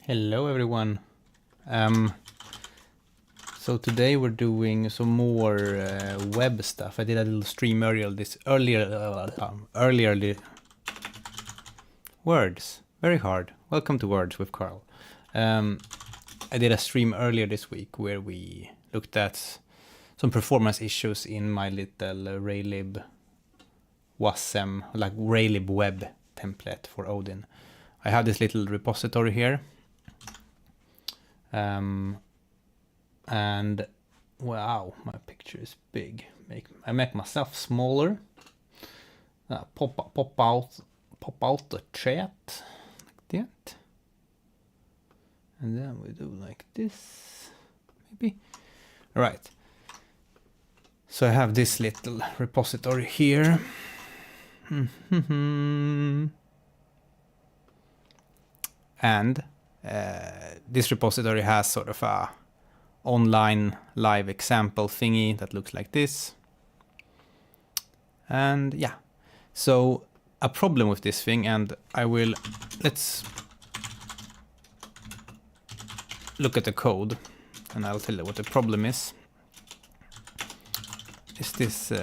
Hello everyone. So today we're doing some more web stuff. I did a little stream earlier. Words, very hard. Welcome to Words with Carl. I did a stream earlier this week where we looked at some performance issues in my little Raylib WASM, like Raylib web template for Odin. I have this little repository here. And wow, my picture is big. I make myself smaller. Pop out the chat like that, and then we do like this, maybe. All right. So I have this little repository here. And this repository has sort of a online live example thingy that looks like this. And yeah, so a problem with this thing, and let's look at the code and I'll tell you what the problem is. Is this,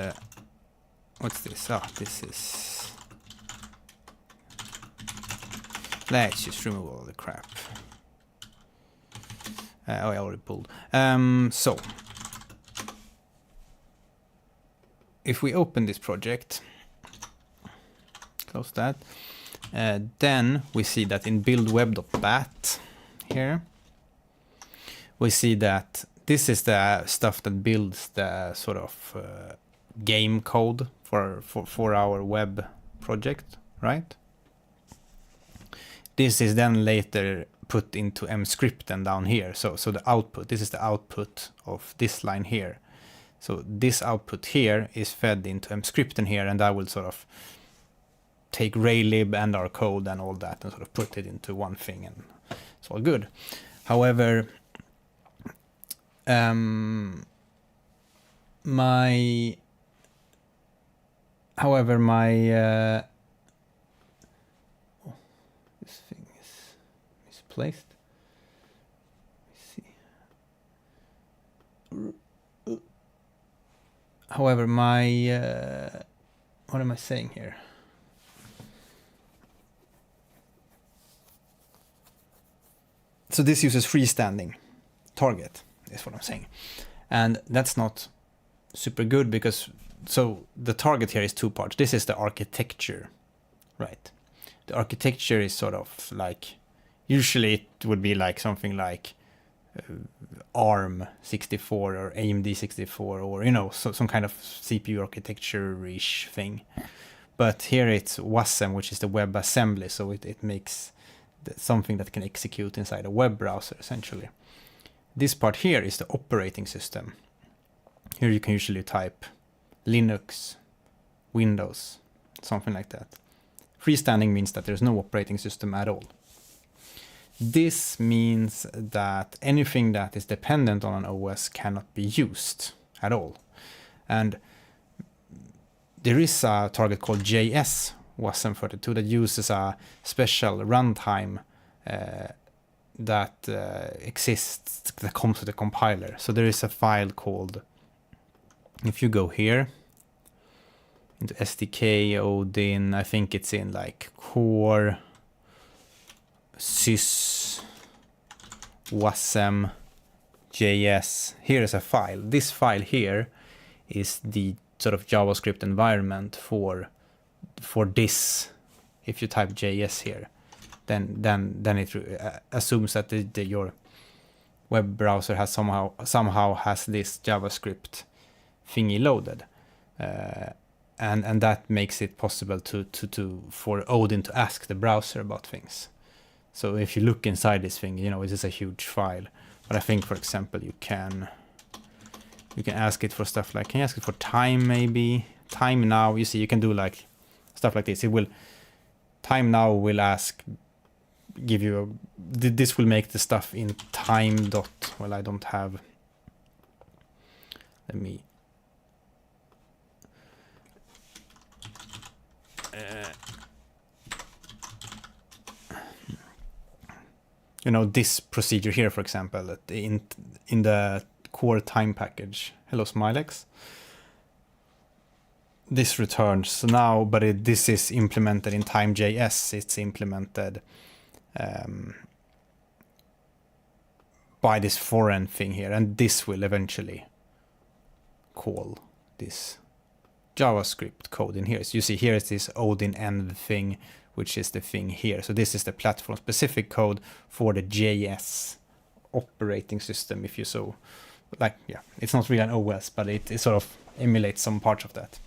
what's this? This is, let's just remove all the crap. I already pulled. So if we open this project, close that, then we see that in buildweb.bat here, we see that this is the stuff that builds the sort of game code for our web project, right? This is then later put into mscripten down here. So the output, this is the output of this line here. So this output here is fed into mscripten here, and I will sort of take Raylib and our code and all that and sort of put it into one thing, and it's all good. However, my this thing is misplaced. Let me see. However, what am I saying here? So this uses freestanding target, is what I'm saying. And that's not super good because, so the target here is two parts. This is the architecture, right? The architecture is sort of like, usually it would be like something like ARM 64 or AMD 64 or, you know, some kind of CPU architecture-ish thing. But here it's WASM, which is the web assembly, so it makes something that can execute inside a web browser, essentially. This part here is the operating system. Here you can usually type Linux, Windows, something like that. Freestanding means that there's no operating system at all. This means that anything that is dependent on an OS cannot be used at all. And there is a target called JS WASM32 that uses a special runtime that exists, that comes with the compiler. So there is a file called, if you go here into SDK Odin, I think it's in like core sys wasm JS. Here is a file. This file here is the sort of JavaScript environment for this. If you type JS here, then it assumes that your web browser has somehow has this JavaScript thingy loaded, and that makes it possible for Odin to ask the browser about things. So if you look inside this thing, you know, this is a huge file. But I think, for example, you can ask it for stuff like, can you ask it for time, maybe time now? You see, you can do like stuff like this. It will, time now will give you this will make the stuff in time dot. Well, I don't have. Let me. you know, this procedure here, for example, that in the core time package. Hello, Smilex. This returns now, but this is implemented in time.js. It's implemented by this foreign thing here, and this will eventually call this JavaScript code in here. So you see here is this Odin env thing, which is the thing here. So this is the platform specific code for the JS operating system, if you so like. Yeah, it's not really an OS, but it sort of emulates some parts of that.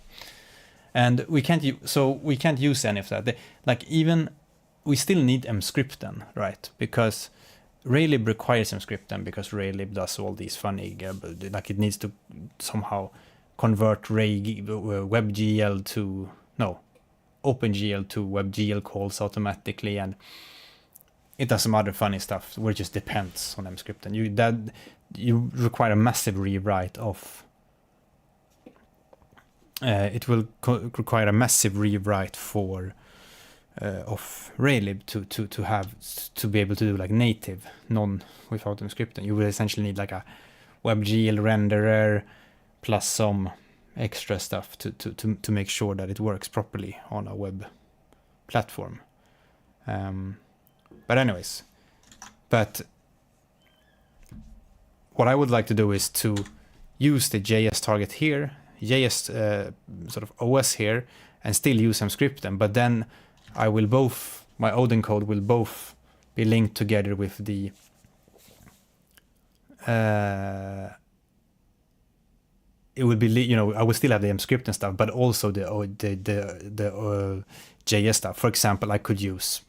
And we can't use any of that. Like, even we still need mscripten, right? Because Raylib requires mscripten, because Raylib does all these funny, like it needs to somehow convert WebGL to, no, OpenGL to WebGL calls automatically, and it does some other funny stuff where it just depends on mscripten. You require a massive rewrite of. It will require a massive rewrite for of Raylib to be able to do like native without mscripten. You will essentially need like a WebGL renderer plus some extra stuff to make sure that it works properly on a web platform. But anyways, what I would like to do is to use the JS target here, JS sort of OS here, and still use mscripten, but then my Odin code will both be linked together with the it will be, you know, I will still have the mscripten stuff, but also the JS stuff. For example, I could use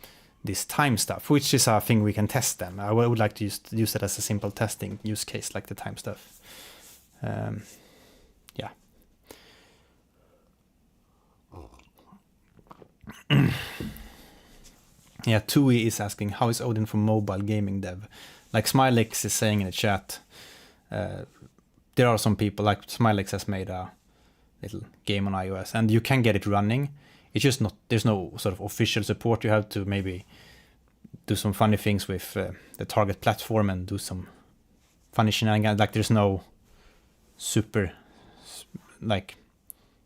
this time stuff, which is a thing we can test then. I would like to use it as a simple testing use case, like the time stuff. Yeah. Yeah, Tui is asking, how is Odin for mobile gaming dev? Like Smilex is saying in the chat, there are some people, like Smilex has made a little game on iOS, and you can get it running. It's just not, there's no sort of official support. You have to maybe do some funny things with the target platform and do some funny shenanigans. Like there's no super, like,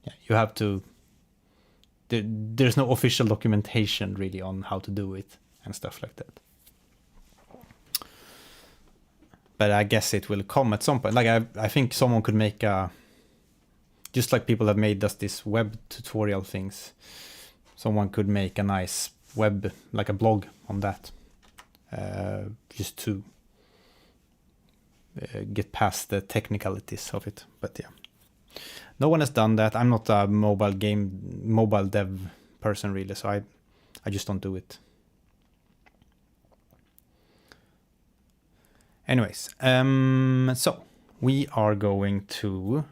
yeah, you have to, there's no official documentation really on how to do it and stuff like that. But I guess it will come at some point. Like I think someone could make a, just like people have made us this web tutorial things, someone could make a nice web, like a blog on that, just to get past the technicalities of it. But yeah, no one has done that. I'm not a mobile dev person really, so I just don't do it. Anyways, so we are going to,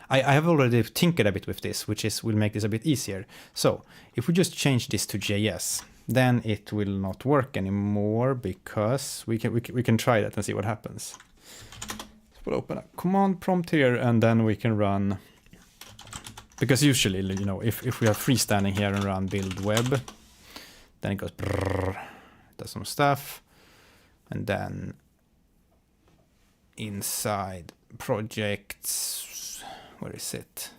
I have already tinkered a bit with this, which will make this a bit easier. So if we just change this to JS, then it will not work anymore, because we can try that and see what happens. So we'll open a command prompt here, and then we can run, because usually, you know, if we are freestanding here and run build web, then it goes brrr, does some stuff, and then inside projects, where is it?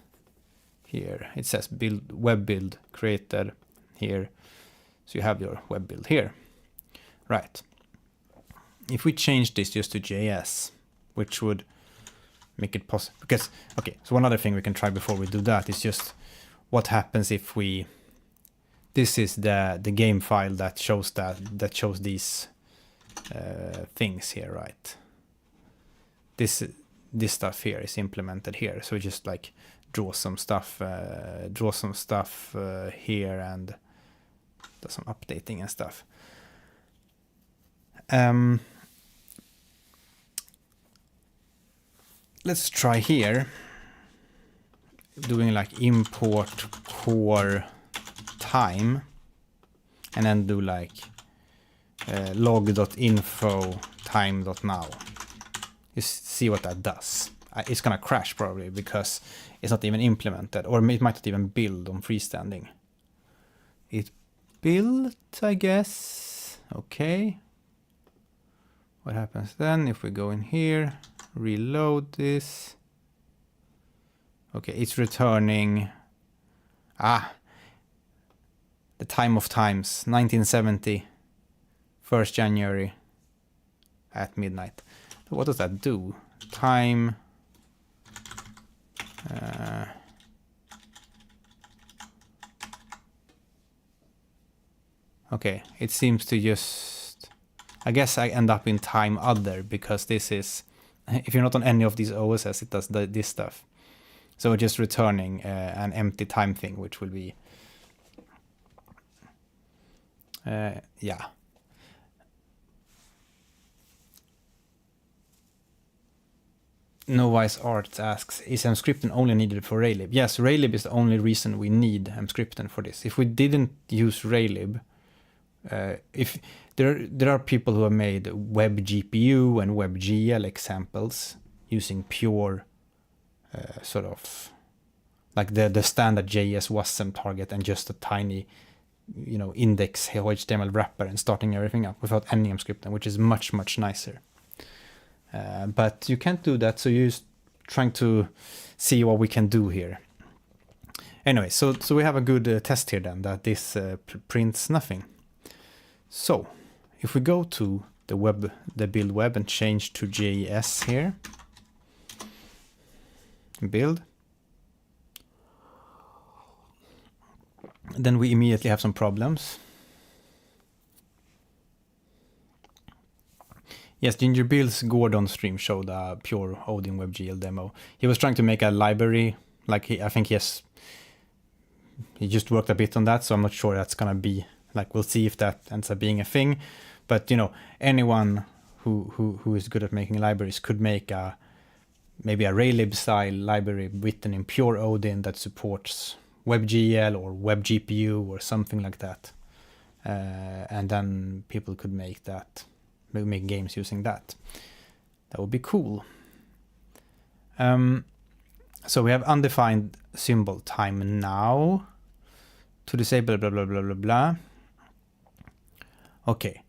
Here it says build web build created here, so you have your web build here, right? If we change this just to JS, which would make it possible, because okay, so one other thing we can try before we do that is just what happens if we, this is the game file that shows these things here, right? This stuff here is implemented here, so we just like draw some stuff here and do some updating and stuff. Let's try here doing like import core time, and then do like log.info time.now. You see what that does. It's gonna crash probably because it's not even implemented, or it might not even build on freestanding. It built, I guess. Okay. What happens then if we go in here, reload this? Okay, it's returning. The time of times, 1970, 1st January at midnight. So what does that do? Time. Okay, it seems to just... I guess I end up in time other, because this is... If you're not on any of these OSs, it does this stuff. So just returning an empty time thing, which will be... yeah. Novice Arts asks, is Emscripten only needed for Raylib? Yes, Raylib is the only reason we need Emscripten for this. If we didn't use Raylib, if there are people who have made WebGPU and WebGL examples using pure sort of like the standard JS WASM target and just a tiny, you know, index HTML wrapper and starting everything up without any Emscripten, which is much nicer. But you can't do that, so you're just trying to see what we can do here. Anyway, so we have a good test here then, that this prints nothing. So if we go to the build web and change to JS here, build, then we immediately have some problems. Yes, Ginger Bill's Gordon stream showed a pure Odin WebGL demo. He was trying to make a library, like I think he just worked a bit on that, so I'm not sure that's gonna be, like, we'll see if that ends up being a thing. But, you know, anyone who is good at making libraries could make maybe a Raylib style library written in pure Odin that supports WebGL or WebGPU or something like that. And then people could make that. Make games using that. That would be cool. So we have undefined symbol time now to disable blah blah blah blah blah. Okay,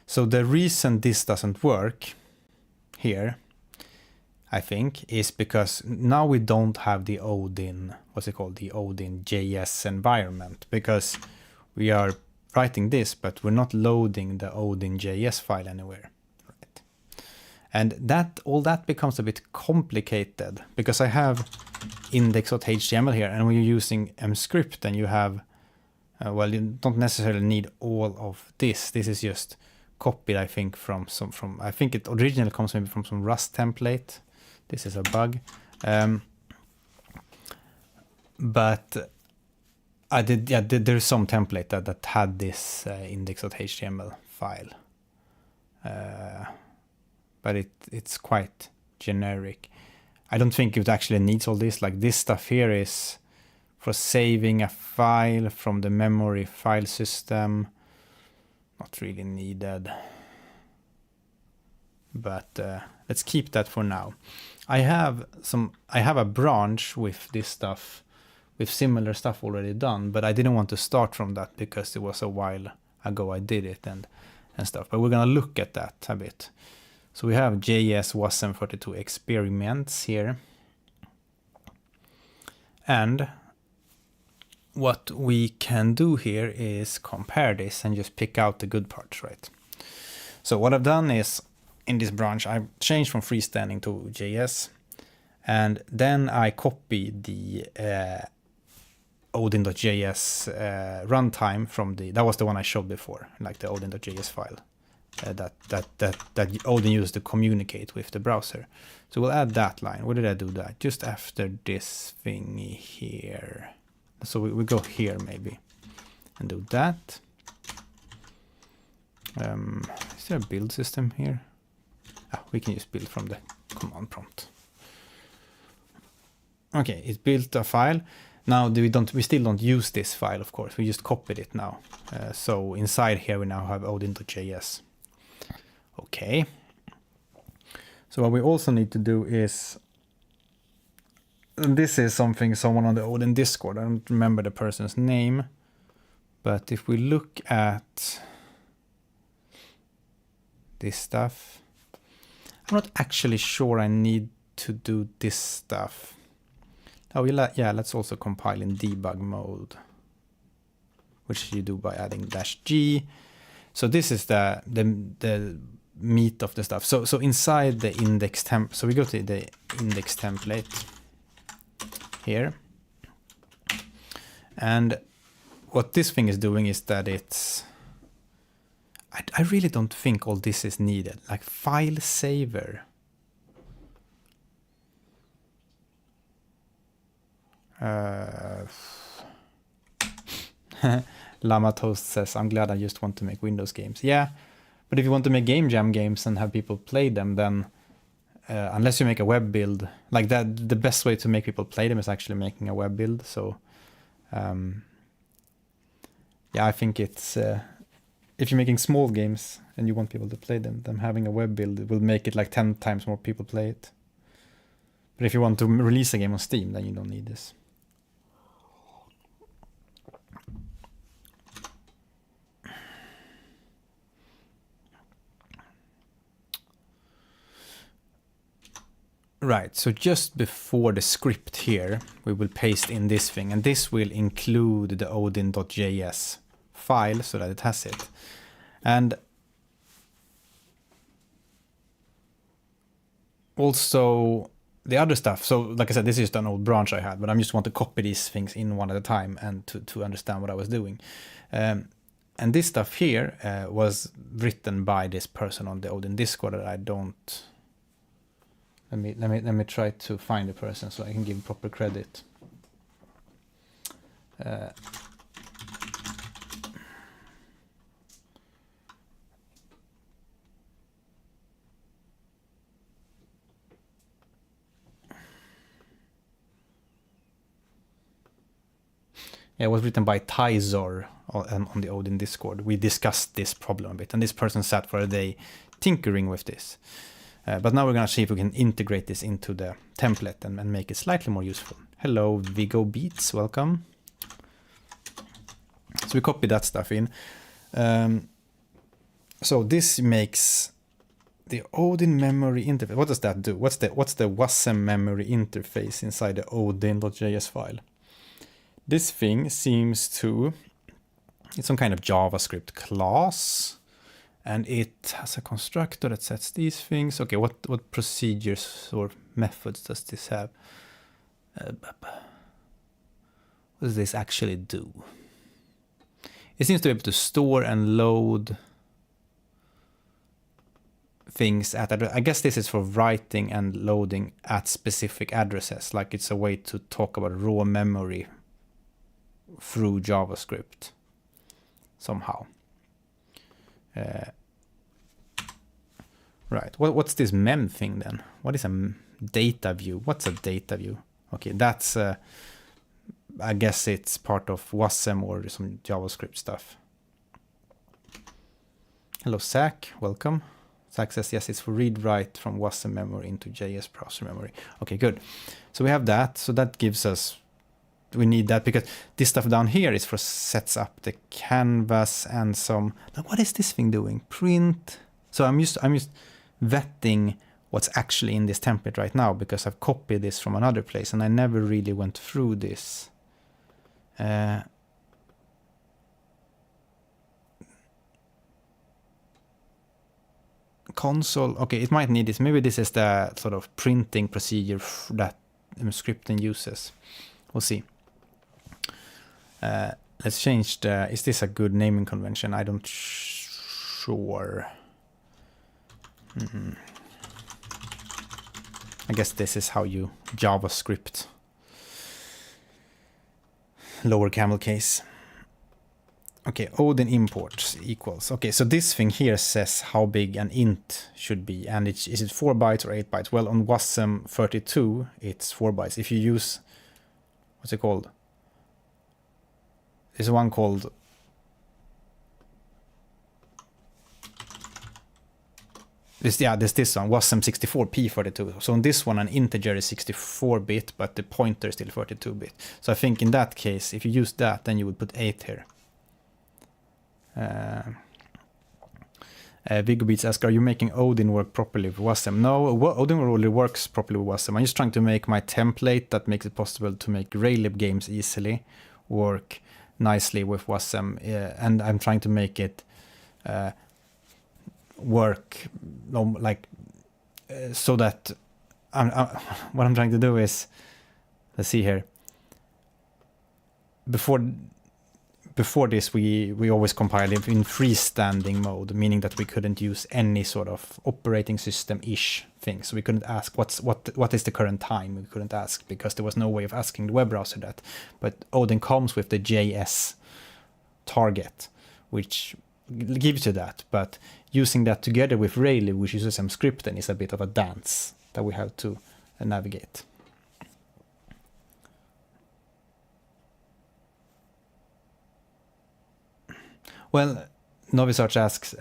so the reason this doesn't work here, I think, is because now we don't have the Odin, what's it called, the Odin JS environment, because we are writing this, but we're not loading the Odin JS file anywhere, right? And all that becomes a bit complicated, because I have index.html here, and when you're using Emscript, and you have, well, you don't necessarily need all of this. This is just copied, I think, I think it originally comes maybe from some Rust template. This is a bug, but there's some template that had this index.html file, but it's quite generic. I don't think it actually needs all this. Like, this stuff here is for saving a file from the memory file system. Not really needed, but let's keep that for now. I have a branch with this stuff, with similar stuff already done, but I didn't want to start from that because it was a while ago I did it and stuff. But we're gonna look at that a bit. So we have JS WASM32 experiments here. And what we can do here is compare this and just pick out the good parts, right? So what I've done is, in this branch, I've changed from freestanding to JS, and then I copied the Odin.js runtime from that was the one I showed before, like the Odin.js file that Odin used to communicate with the browser. So we'll add that line. Where did I do that? Just after this thingy here. So we go here maybe and do that. Is there a build system here? We can just build from the command prompt. Okay, it built a file. Now we still don't use this file, of course. We just copied it now. So inside here we now have Odin.js. Okay. So what we also need to do is, and this is something someone on the Odin Discord, I don't remember the person's name, but if we look at this stuff, I'm not actually sure I need to do this stuff. Oh, yeah, let's also compile in debug mode, which you do by adding -g. So this is the meat of the stuff. So inside the index temp, so we go to the index template here. And what this thing is doing is that it's, I really don't think all this is needed. Like file saver. Llama Toast says, I'm glad I just want to make Windows games. Yeah, but if you want to make game jam games and have people play them, then unless you make a web build, like that, the best way to make people play them is actually making a web build. So yeah, I think it's, if you're making small games and you want people to play them, then having a web build will make it like 10 times more people play it. But if you want to release a game on Steam, then you don't need this. Right, so just before the script here, we will paste in this thing, and this will include the odin.js file so that it has it. And also the other stuff, so like I said, this is just an old branch I had, but I just want to copy these things in one at a time and to understand what I was doing. And this stuff here was written by this person on the Odin Discord that I don't... Let me try to find the person so I can give proper credit. Yeah, it was written by Tyzor on the Odin Discord. We discussed this problem a bit, and this person sat for a day tinkering with this. But now we're going to see if we can integrate this into the template and make it slightly more useful. Hello, Vigo Beats, welcome. So we copy that stuff in. So this makes the Odin memory interface. What does that do? What's the WASM memory interface inside the odin.js file? This thing seems to, it's some kind of JavaScript class. And it has a constructor that sets these things. Okay, what procedures or methods does this have? What does this actually do? It seems to be able to store and load things at, I guess this is for writing and loading at specific addresses. Like it's a way to talk about raw memory through JavaScript somehow. Right, what's this mem thing then? What is a data view? What's a data view? Okay, that's, I guess it's part of WASM or some JavaScript stuff. Hello, Zach, welcome. Zach says, yes, it's for read-write from WASM memory into JS browser memory. Okay, good. So we have that, so that gives us, we need that because this stuff down here is for sets up the canvas and some, like, what is this thing doing? Print. So I'm just vetting what's actually in this template right now because I've copied this from another place and I never really went through this. Console, okay, it might need this. Maybe this is the sort of printing procedure that scripting uses. We'll see. Let's change the, is this a good naming convention? I don't sure. I guess this is how you JavaScript. Lower camel case. Okay, Odin imports equals. Okay, so this thing here says how big an int should be, and is it 4 bytes or 8 bytes? Well, on WASM 32, it's 4 bytes. If you use, what's it called? There's one called, there's this one, WASM 64p32. So on this one, an integer is 64-bit, but the pointer is still 32-bit. So I think in that case, if you use that, then you would put 8 here. Viggo Beats asks, are you making Odin work properly with WASM? No, Odin really works properly with WASM. I'm just trying to make my template that makes it possible to make Raylib games easily work nicely with WASM, and I'm trying to make it work like so that what I'm trying to do is, let's see here. Before this, we always compiled it in freestanding mode, meaning that we couldn't use any sort of operating system-ish thing. So we couldn't ask what is the current time. We couldn't ask because there was no way of asking the web browser that. But Odin comes with the JS target, which gives you that. But using that together with Raylib, which uses some scripting, is a bit of a dance that we have to navigate. Well, Novisarch asks,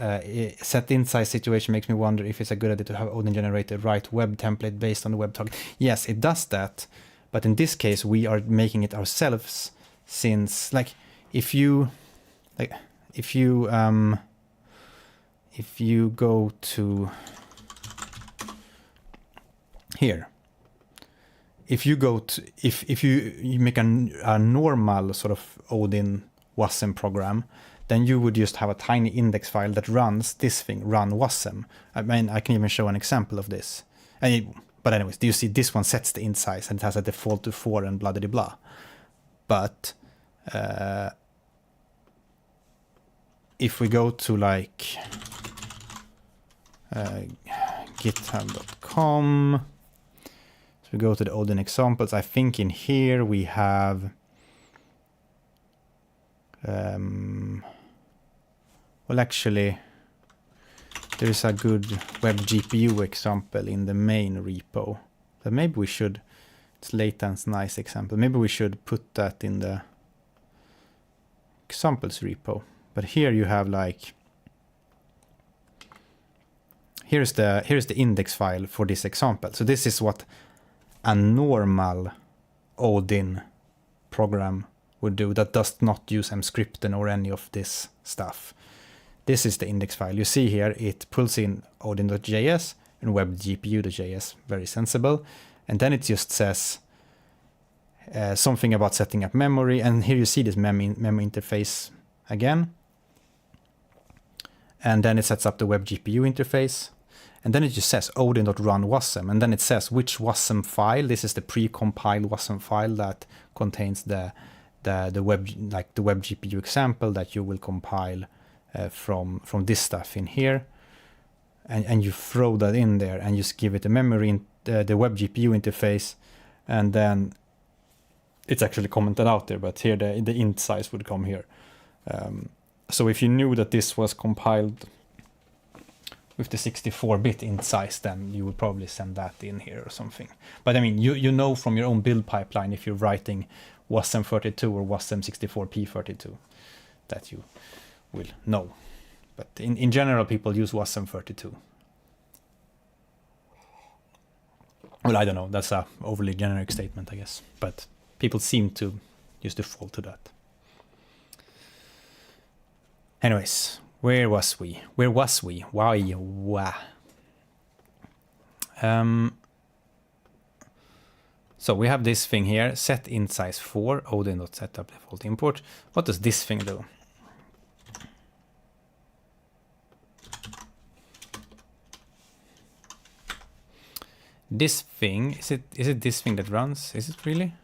set insight situation makes me wonder if it's a good idea to have Odin generate the right web template based on the web target. Yes, it does that, but in this case we are making it ourselves, since if you go to here, if you make a normal sort of Odin WASM program, then you would just have a tiny index file that runs this thing, run WASM. I mean, I can even show an example of this. But anyways, do you see this one sets the int size and it has a default to 4 and blah blah blah. But if we go to github.com, so we go to the Odin examples, I think in here we have well, actually, there is a good web GPU example in the main repo. But maybe we should, it's Layton's nice example. Maybe we should put that in the examples repo. But here you have here's the index file for this example. So this is what a normal Odin program would do that does not use mscripten or any of this stuff. This is the index file. You see here, it pulls in odin.js and webgpu.js, very sensible. And then it just says something about setting up memory. And here you see this mem interface again. And then it sets up the webGPU interface. And then it just says odin.run wasm. And then it says which wasm file. This is the pre-compiled wasm file that contains the web, like the webGPU example that you will compile from this stuff in here, and you throw that in there and just give it a memory in the web GPU interface, and then it's actually commented out there, but here the int size would come here. So if you knew that this was compiled with the 64-bit int size, then you would probably send that in here or something. But I mean, you know from your own build pipeline, if you're writing wasm32 or wasm64p32, that you will know. But in general, people use wasm32. Well, I don't know, that's a overly generic statement, I guess, but people seem to use default to that. Anyways, where was we? Why? So we have this thing here, set int size 4, odin.setup default import. What does this thing do? This thing, is it this thing that runs? Is it really?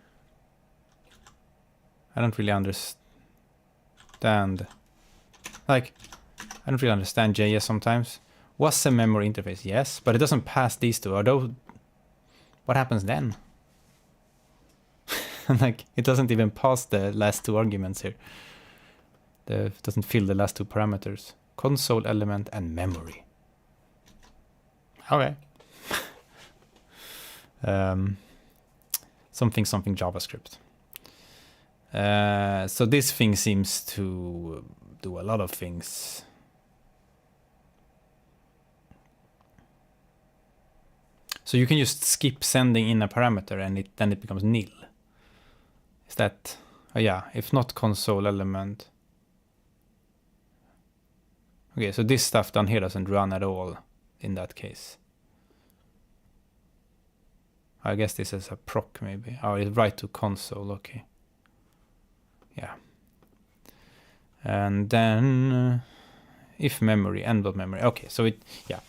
I don't really understand. I don't really understand JS sometimes. Wasm memory interface, yes, but it doesn't pass these two. Although, what happens then? It doesn't even pass the last two arguments here. It doesn't fill the last two parameters. Console element and memory. Okay. Something JavaScript. So this thing seems to do a lot of things. So you can just skip sending in a parameter and then it becomes nil. Is that, oh yeah, if not console element. Okay, so this stuff down here doesn't run at all in that case. I guess this is a proc maybe. Oh, it's write to console, okay. Yeah. And then if memory, end of memory. Okay, so it, yeah.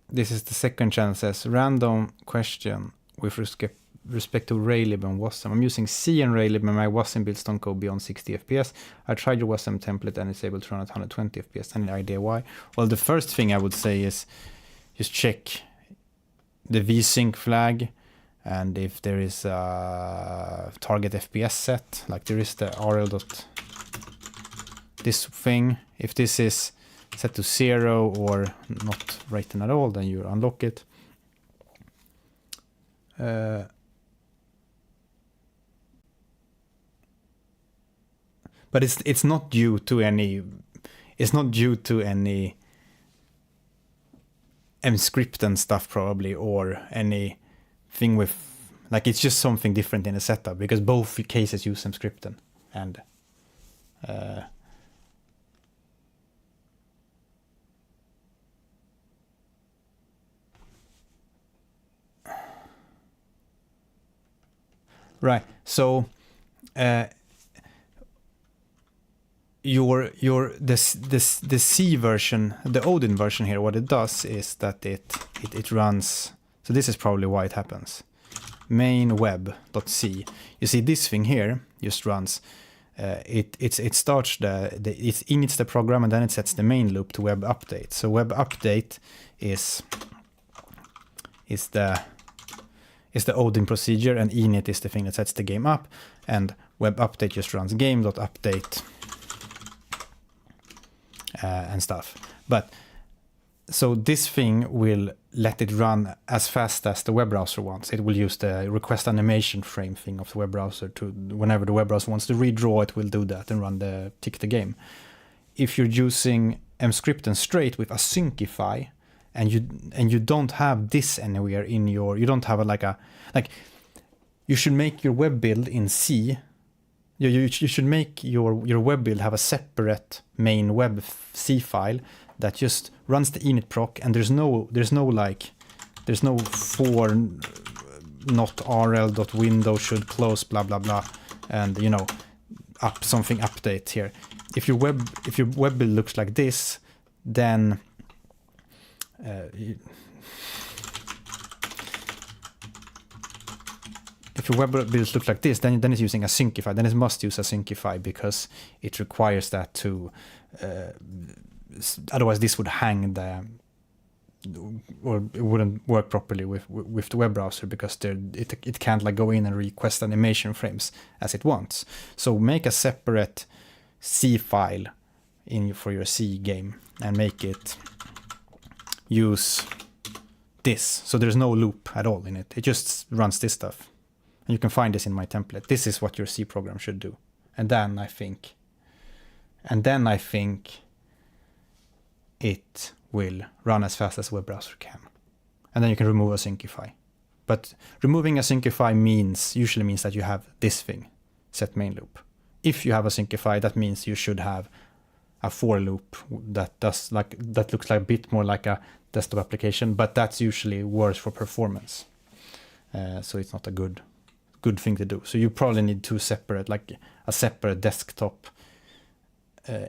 This is the second channel, says random question with respect to Raylib and WASM. I'm using C and Raylib and my WASM builds don't go beyond 60 FPS. I tried your WASM template and it's able to run at 120 FPS. Any idea why? Well, the first thing I would say is just check the vsync flag, and if there is a target FPS set, like there is the RL dot this thing, if this is set to 0 or not written at all, then you unlock it. But it's not due to any mscript and stuff probably, or anything with, like, it's just something different in the setup, because both cases use mscripten and right. So the C version, the Odin version here, what it does is that it runs. So this is probably why it happens. Main web.c. You see this thing here just runs. It starts it inits the program, and then it sets the main loop to web update. So web update is the Odin procedure, and init is the thing that sets the game up, and web update just runs game.update and stuff. But so this thing will let it run as fast as the web browser wants. It will use the request animation frame thing of the web browser to, whenever the web browser wants to redraw, it will do that and run tick the game. If you're using mscripten straight with Asyncify, and you don't have this anywhere in your, you don't have you should make your web build in C. You should make your web build have a separate main web C file that just runs the init proc, and there's no for not rl.window should close blah blah blah, and something update here. If your web build looks like this, then if your web builds look like this, then it's using Asyncify. Then it must use Asyncify, because it requires that to. Otherwise, this would hang or it wouldn't work properly with the web browser, because it can't go in and request animation frames as it wants. So make a separate C file for your C game and make it use this. So there's no loop at all in it. It just runs this stuff. And you can find this in my template. This is what your C program should do. And then I think it will run as fast as a web browser can. And then you can remove Asyncify. But removing Asyncify usually means that you have this thing, set main loop. If you have Asyncify, that means you should have a for loop that looks like a bit more like a desktop application, but that's usually worse for performance. So it's not a good thing to do. So you probably need two separate, like a separate desktop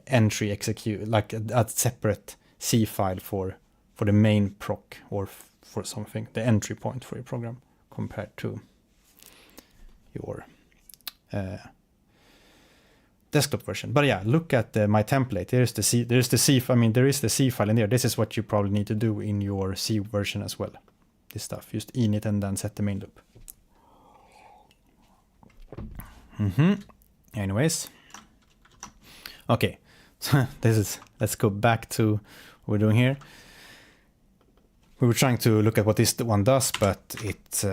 entry execute, like a separate C file for the main proc, or for something, the entry point for your program, compared to your desktop version. But yeah, look at my template. There is the C file in there. This is what you probably need to do in your C version as well. This stuff, just init and then set the main loop. Anyways, okay, so let's go back to what we're doing here. We were trying to look at what this one does, but it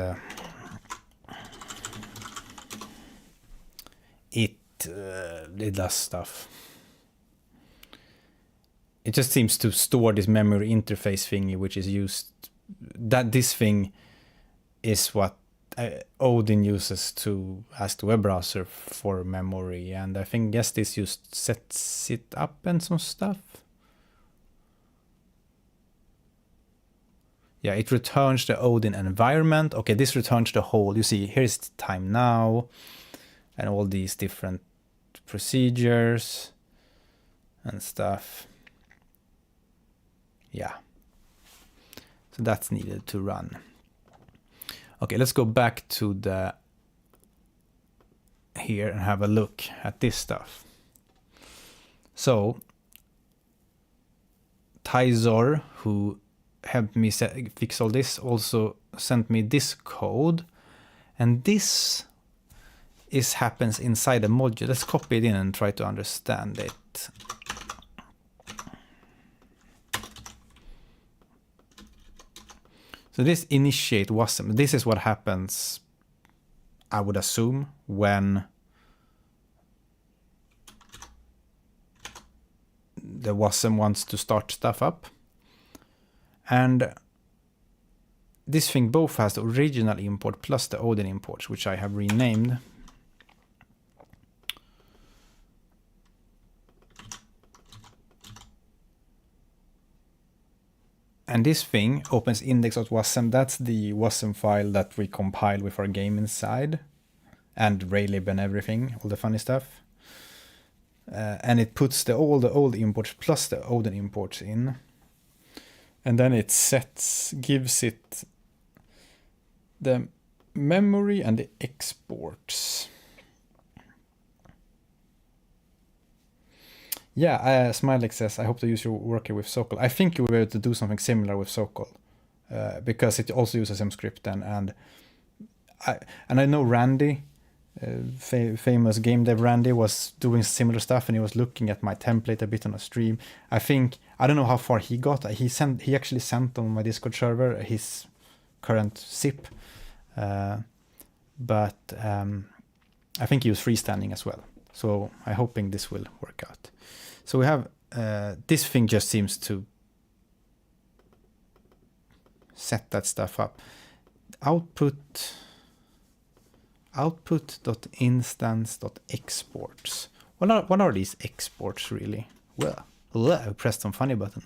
does stuff. It just seems to store this memory interface thingy, which is used. That this thing is what Odin uses to as the web browser for memory, and I think guess this just sets it up and some stuff. Yeah, it returns the Odin environment. Okay, this returns the whole. You see, here's time now, and all these different procedures and stuff. Yeah. So that's needed to run. Okay, let's go back to the here and have a look at this stuff. So Tyzor, who helped me fix all this, also sent me this code, and this happens inside a module. Let's copy it in and try to understand it. So this initiate wasm, this is what happens, I would assume, when the wasm wants to start stuff up. And this thing both has the original import plus the Odin imports, which I have renamed. And this thing opens index.wasm. That's the wasm file that we compile with our game inside, and Raylib and everything, all the funny stuff. And it puts all the old imports plus the Odin imports in. And then it gives it the memory and the exports. Yeah, Smilek says, I hope to use your work here with Sokol. I think you will be able to do something similar with Sokol, because it also uses mscript, and I know Randy, famous game dev Randy, was doing similar stuff, and he was looking at my template a bit on a stream. I don't know how far he got. He actually sent on my Discord server his current zip, but I think he was freestanding as well. So I'm hoping this will work out. So we have this thing just seems to set that stuff up. Output.instance.exports. What are these exports really? Well, I pressed some funny button.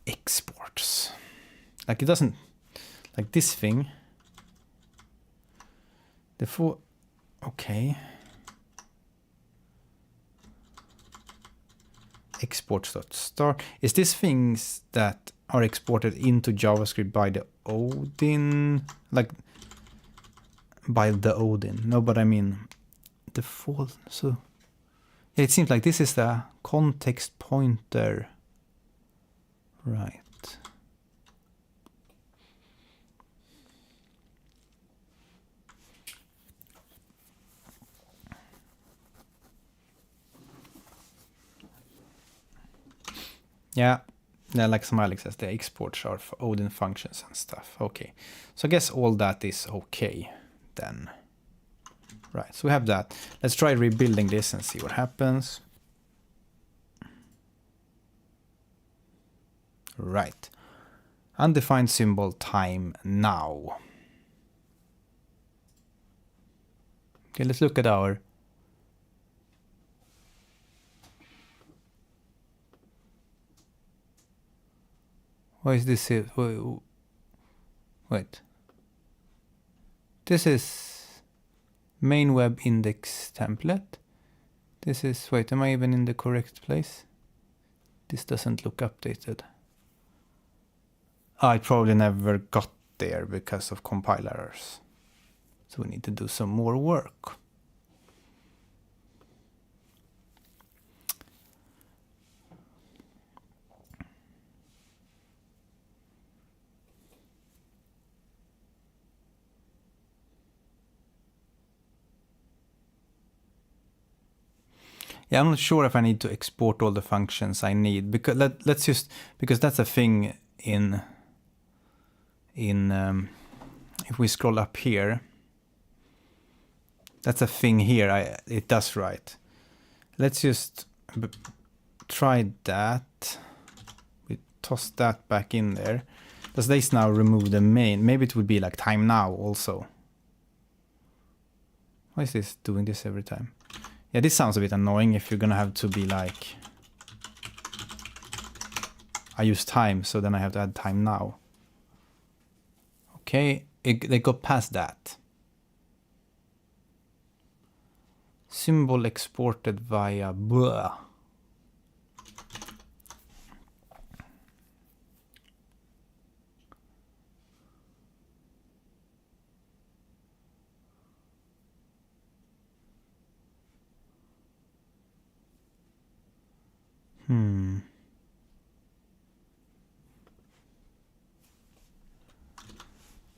Exports. Like it doesn't, like this thing. Okay. Exports.start. Is this things that are exported into JavaScript by the Odin? Like by the Odin? No, but I mean default. So yeah, it seems like this is the context pointer. Right. Yeah, like Smiley says, the exports are for Odin functions and stuff. Okay, so I guess all that is okay then. Right, so we have that. Let's try rebuilding this and see what happens. Right, undefined symbol time now. Okay, let's look at our why is this it? Wait. This is main web index template. This is, wait, am I even in the correct place? This doesn't look updated. I probably never got there because of compile errors. So we need to do some more work. Yeah, I'm not sure if I need to export all the functions I need, because let's just, because that's a thing in if we scroll up here, that's a thing here. It does right. Let's just try that. We toss that back in there. Does this now remove the main? Maybe it would be like time now also. Why is this doing this every time? Yeah, this sounds a bit annoying if you're gonna have to be like... I use time, so then I have to add time now. Okay, they got past that. Symbol exported via blah.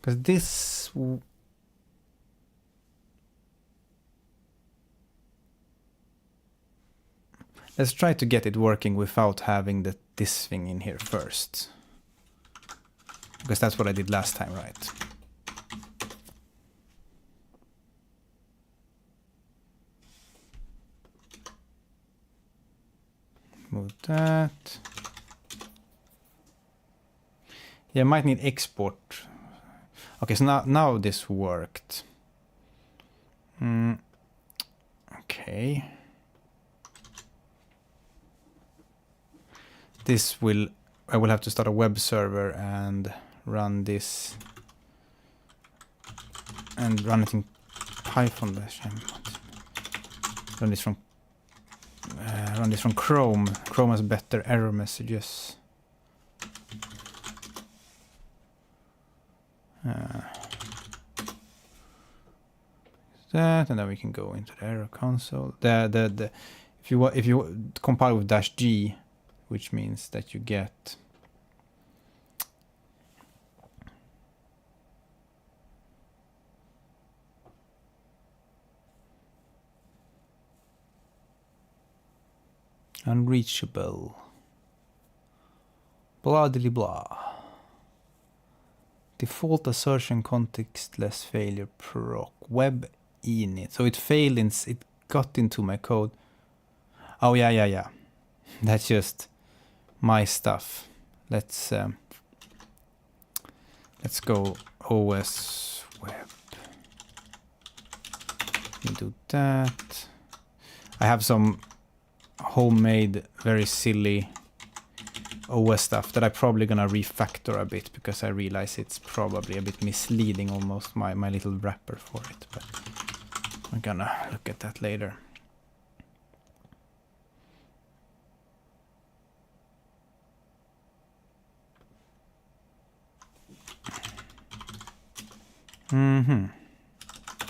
Because this... Let's try to get it working without having this thing in here first. Because that's what I did last time, right? Move that. Yeah, I might need export. Okay, so now this worked. Okay. I will have to start a web server and run this. And run it in Python. Run this from Chrome. Chrome has better error messages. That, and then we can go into the error console. If you compile with -G, which means that you get unreachable. Blah diddly blah. Default assertion contextless failure proc web init. So it failed it got into my code. Oh yeah. That's just my stuff. Let's go OS web. Let me do that. I have some homemade, very silly OS stuff that I'm probably gonna refactor a bit because I realize it's probably a bit misleading almost, my little wrapper for it, but we're gonna look at that later.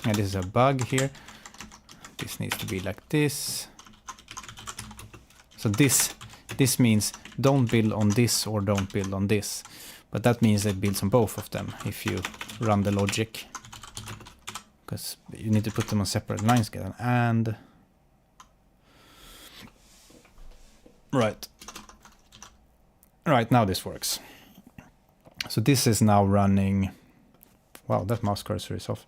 Yeah, this is a bug here. This needs to be like this. So this means don't build on this or don't build on this. But that means it builds on both of them if you run the logic. Because you need to put them on separate lines again. And right, now this works. So this is now running. Wow, that mouse cursor is off.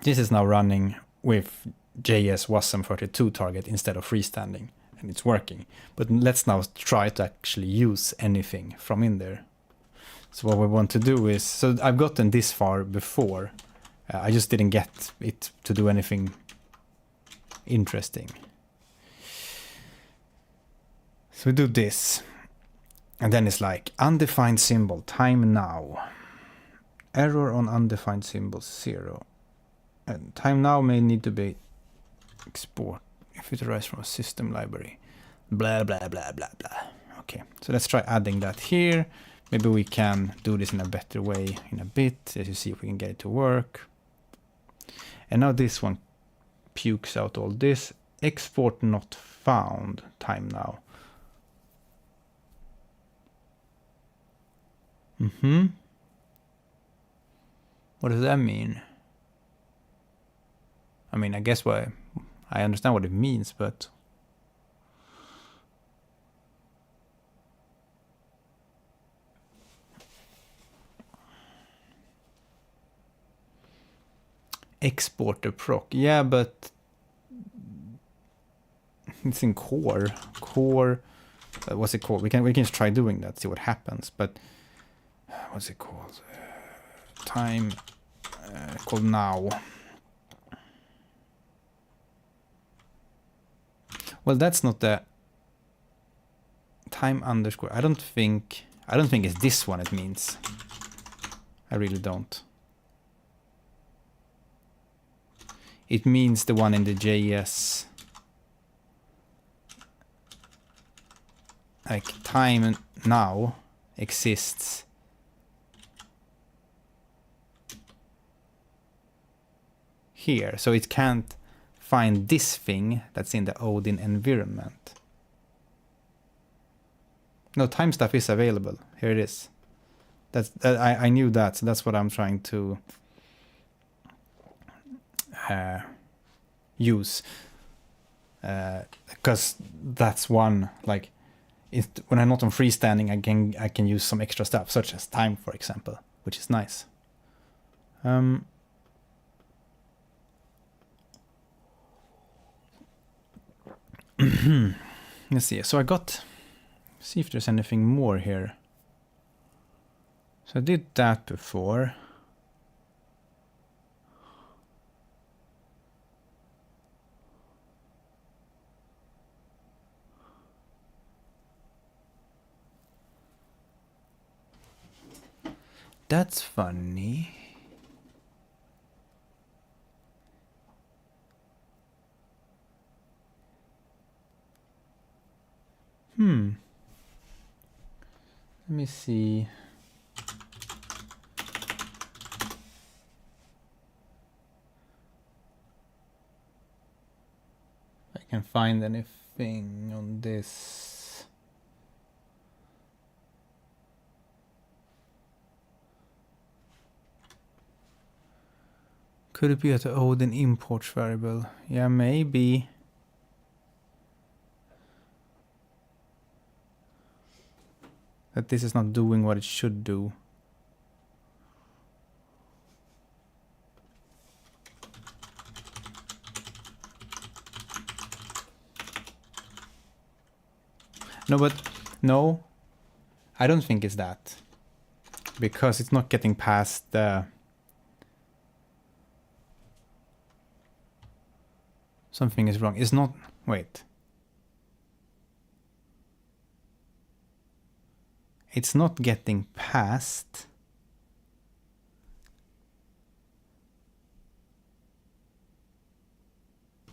This is now running with JS WASM32 target instead of freestanding, and it's working. But let's now try to actually use anything from in there. So what we want to do is, so I've gotten this far before, I just didn't get it to do anything interesting. So we do this, and then it's like undefined symbol, time now. Error on undefined symbol 0. And time now may need to be export if it arises from a system library. Blah, blah, blah, blah, blah. Okay, so let's try adding that here. Maybe we can do this in a better way in a bit, as you see if we can get it to work. And now this one pukes out all this. Export not found, time now. What does that mean? I mean, I guess I understand what it means, but exporter proc. Yeah, but it's in core. Core what's it called? We can just try doing that, see what happens. But what's it called? Time called now. Well, that's not the time underscore. I don't think it's this one it means. I really don't. It means the one in the JS. Like time now exists here, so it can't find this thing that's in the Odin environment. No, time stuff is available. Here it is. I knew that, so that's what I'm trying to use. Because that's one, like, when I'm not on freestanding, I can use some extra stuff, such as time, for example, which is nice. Let's see. So see if there's anything more here. So I did that before. That's funny. Let me see. If I can find anything on this. Could it be at the Odin imports variable? Yeah, maybe. That this is not doing what it should do. No, I don't think it's that. Because it's not getting past the... Something is wrong. It's not... Wait. It's not getting past...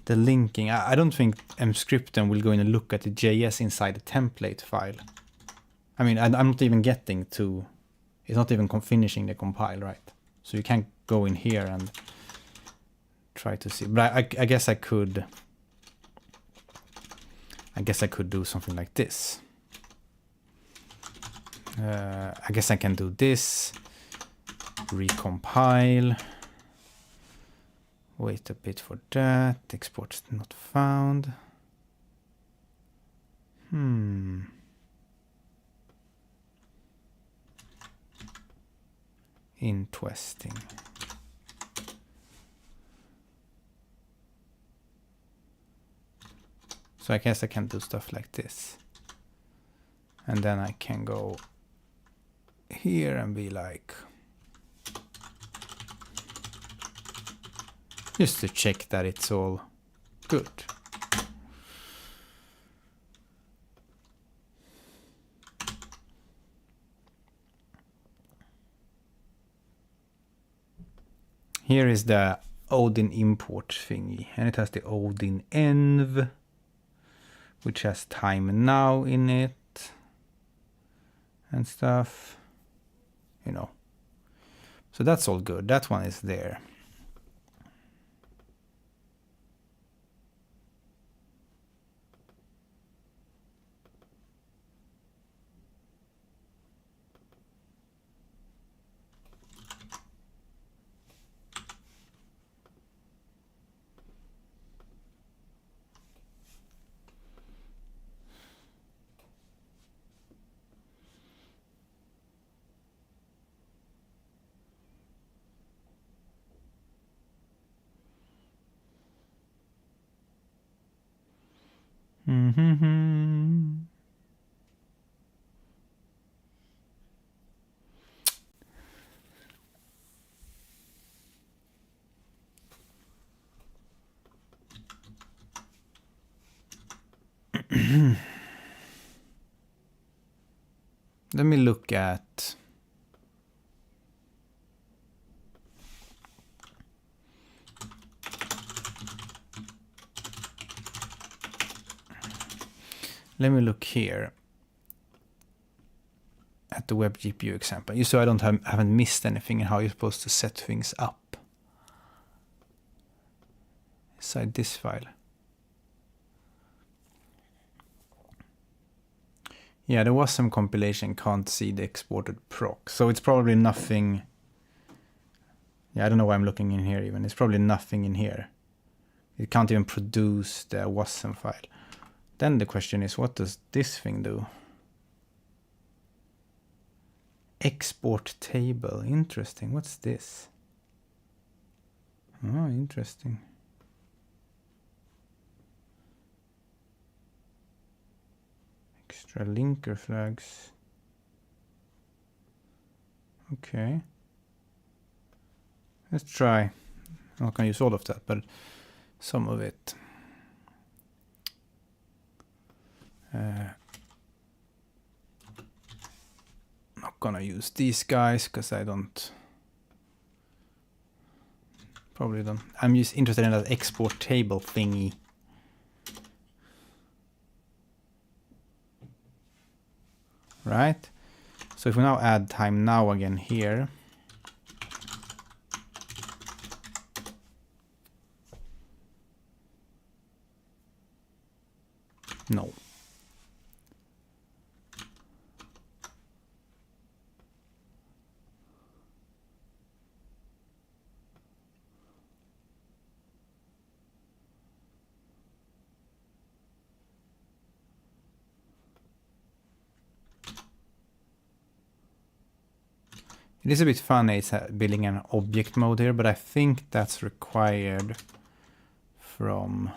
the linking. I don't think mscripten will go in and look at the JS inside the template file. I mean, I'm not even getting to... It's not even finishing the compile, right? So you can't go in here and try to see. But I guess I could... I guess I could do something like this. I guess I can do this. Recompile. Wait a bit for that. Export not found. Interesting. So I guess I can do stuff like this. And then I can go here and be like... Just to check that it's all good. Here is the Odin import thingy, and it has the Odin env, which has time now in it and stuff, you know. So that's all good. That one is there. Let me look at... Let me look here at the web GPU example, just so I haven't missed anything and how you're supposed to set things up. Inside this file. Yeah, there was some compilation, can't see the exported proc. So it's probably nothing. Yeah, I don't know why I'm looking in here even. It's probably nothing in here. It can't even produce the WASM file. Then the question is, what does this thing do? Export table. Interesting. What's this? Oh, interesting. Extra linker flags. Okay. Let's try. I'm not going to use all of that, but some of it. Not gonna use these guys because I don't. Probably don't. I'm just interested in that export table thingy. Right? So if we now add time now again here. No. It is a bit funny, it's building an object mode here, but I think that's required from...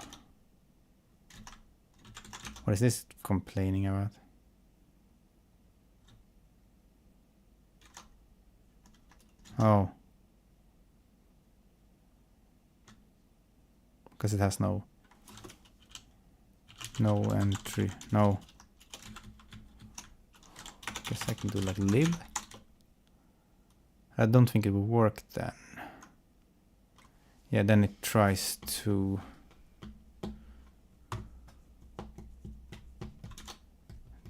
What is this complaining about? Oh. Because it has no entry. No. Guess I can do like lib. I don't think it will work then. Yeah, then it tries to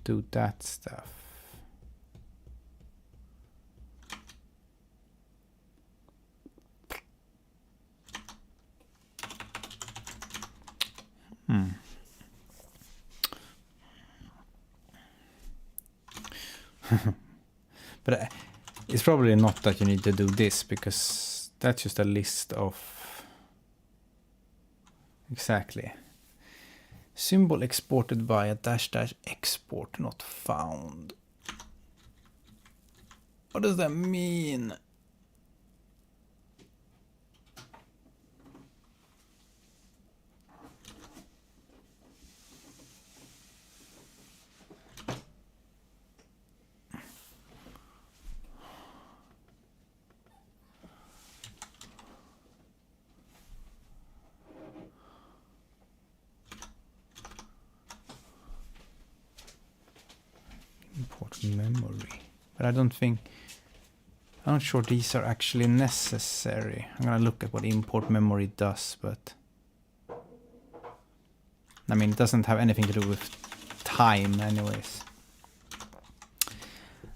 do that stuff. But it's probably not that you need to do this, because that's just a list of... Exactly. Symbol exported via -- export not found. What does that mean? Import memory. But I don't think... I'm not sure these are actually necessary. I'm gonna look at what import memory does, but... I mean, it doesn't have anything to do with time anyways.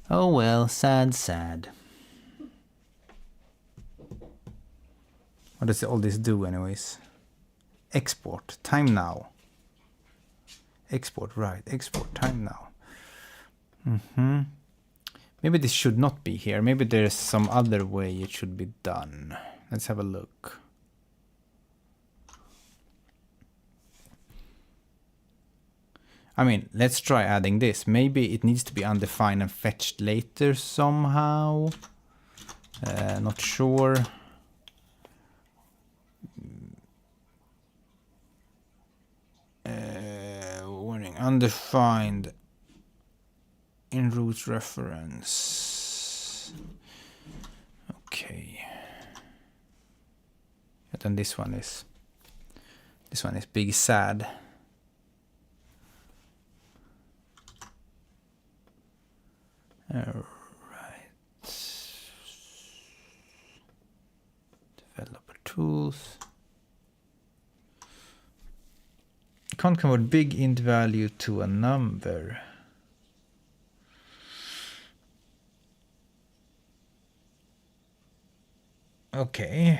Oh well, sad, sad. What does all this do anyways? Export, time now. Export, right, export, time now. Maybe this should not be here. Maybe there's some other way it should be done. Let's have a look. I mean, let's try adding this. Maybe it needs to be undefined and fetched later somehow. Not sure. Warning, undefined in root reference. Okay. And then this one is big sad. Alright. Developer tools. You can't convert big int value to a number. Okay.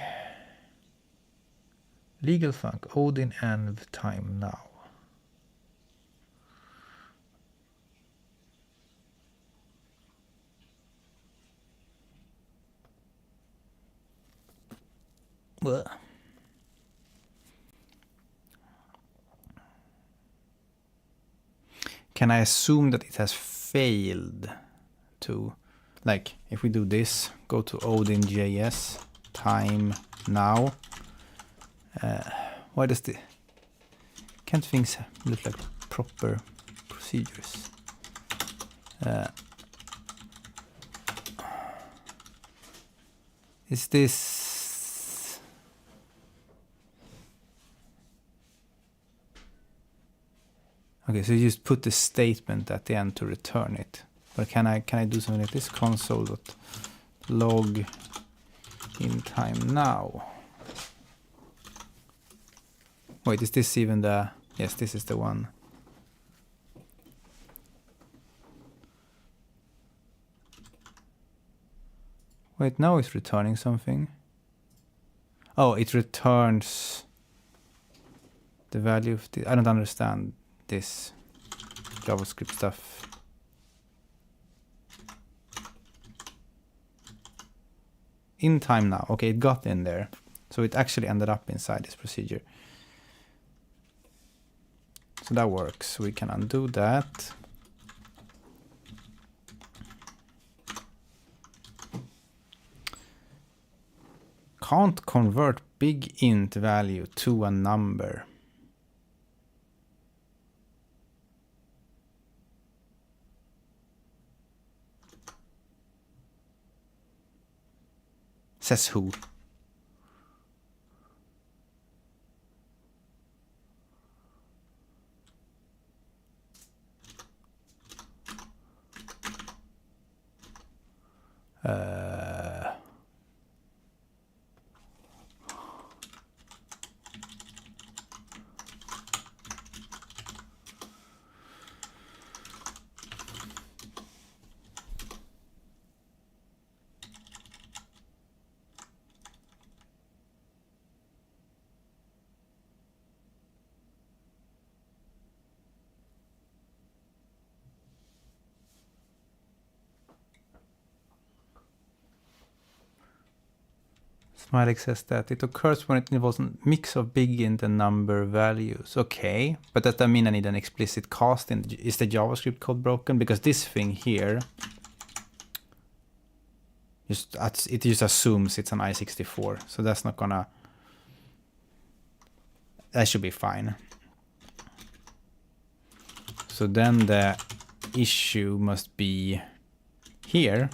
Legal func, Odin and time now. Well. Can I assume that it has failed to, like, if we do this, go to Odin.js, time now. Why does the, can't things look like proper procedures? Is this, okay, so you just put the statement at the end to return it. But can I do something like this? Console.log in time now. Wait, is this even the, yes, this is the one. Wait, now it's returning something. Oh, it returns the value of the, I don't understand this JavaScript stuff. In time now. Okay, it got in there. So it actually ended up inside this procedure. So that works. We can undo that. Can't convert big int value to a number. Says who? Smiley says that it occurs when it involves a mix of big int and number values. Okay, but does that mean I need an explicit cast in? Is the JavaScript code broken? Because this thing here, it just assumes it's an i64, so that's not gonna. That should be fine. So then the issue must be here,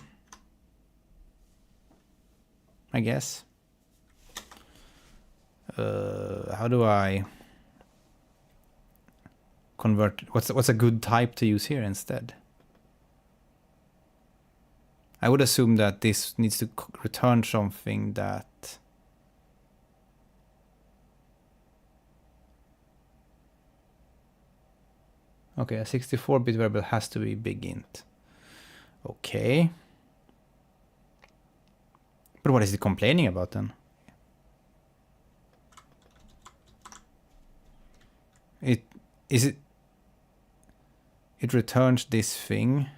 I guess. How do I convert? What's a good type to use here instead? I would assume that this needs to return something that. Okay, a 64-bit variable has to be big int. Okay. But what is it complaining about then? It returns this thing.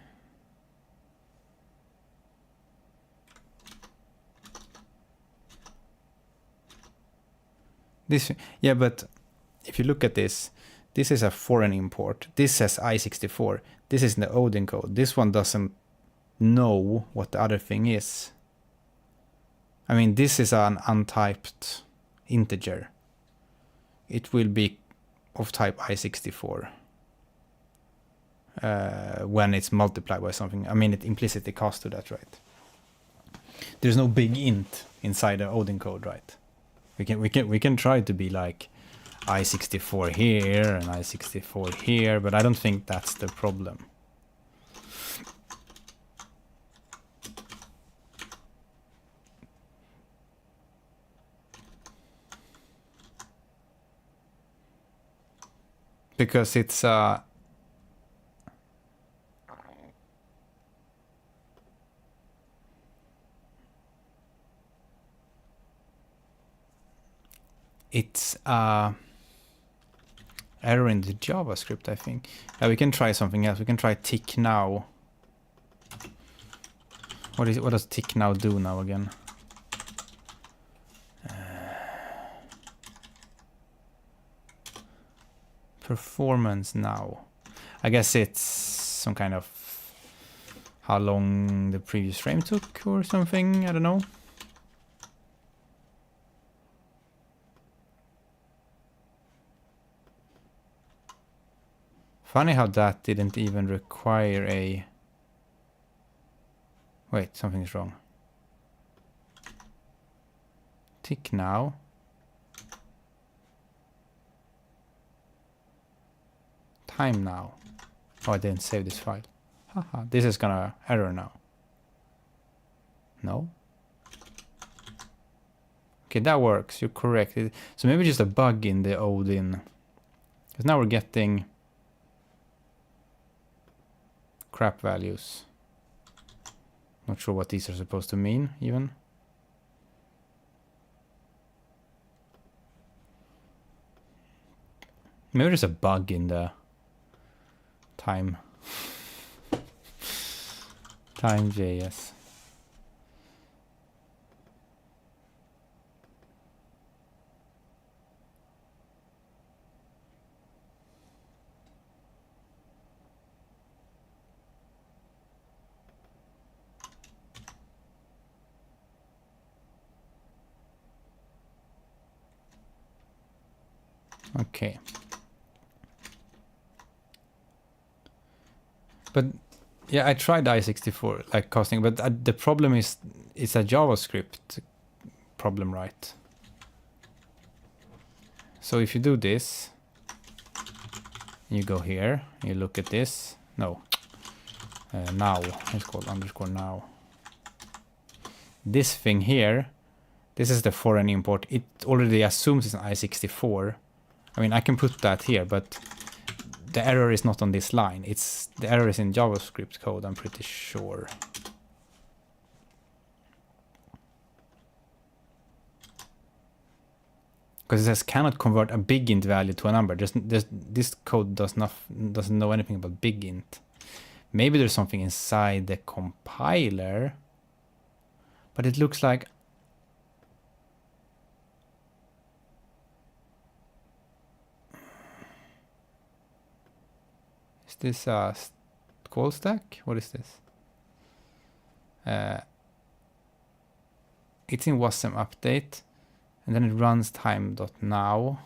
This, yeah, but if you look at this, this is a foreign import. This says i64. This is in the Odin code. This one doesn't know what the other thing is. I mean, this is an untyped integer. It will be of type i64 when it's multiplied by something. I mean, it implicitly casts to that, right? There's no big int inside the Odin code, right? We can try to be like i64 here and i64 here, but I don't think that's the problem. because it's error in the JavaScript, I think. We can try something else. We can try tick now. What does tick now do now again? Performance now. I guess it's some kind of how long the previous frame took or something. I don't know. Funny how that didn't even require a... Wait, something is wrong. Tick now. Time now. Oh, I didn't save this file. Haha, this is gonna error now. No? Okay, that works. You're correct. So maybe just a bug in the Odin. Because now we're getting crap values. Not sure what these are supposed to mean, even. Maybe there's a bug in the time. Time.js. Okay. But yeah, I tried i64 like casting, but the problem is it's a JavaScript problem, right? So if you do this, you go here, you look at this. No, now it's called _now. This thing here, this is the foreign import. It already assumes it's an i64. I mean, I can put that here, but the error is not on this line. The error is in JavaScript code, I'm pretty sure. Because it says cannot convert a big int value to a number. This code doesn't know anything about big int. Maybe there's something inside the compiler, but it looks like this call stack? What is this? It's in wasm update, and then it runs time.now.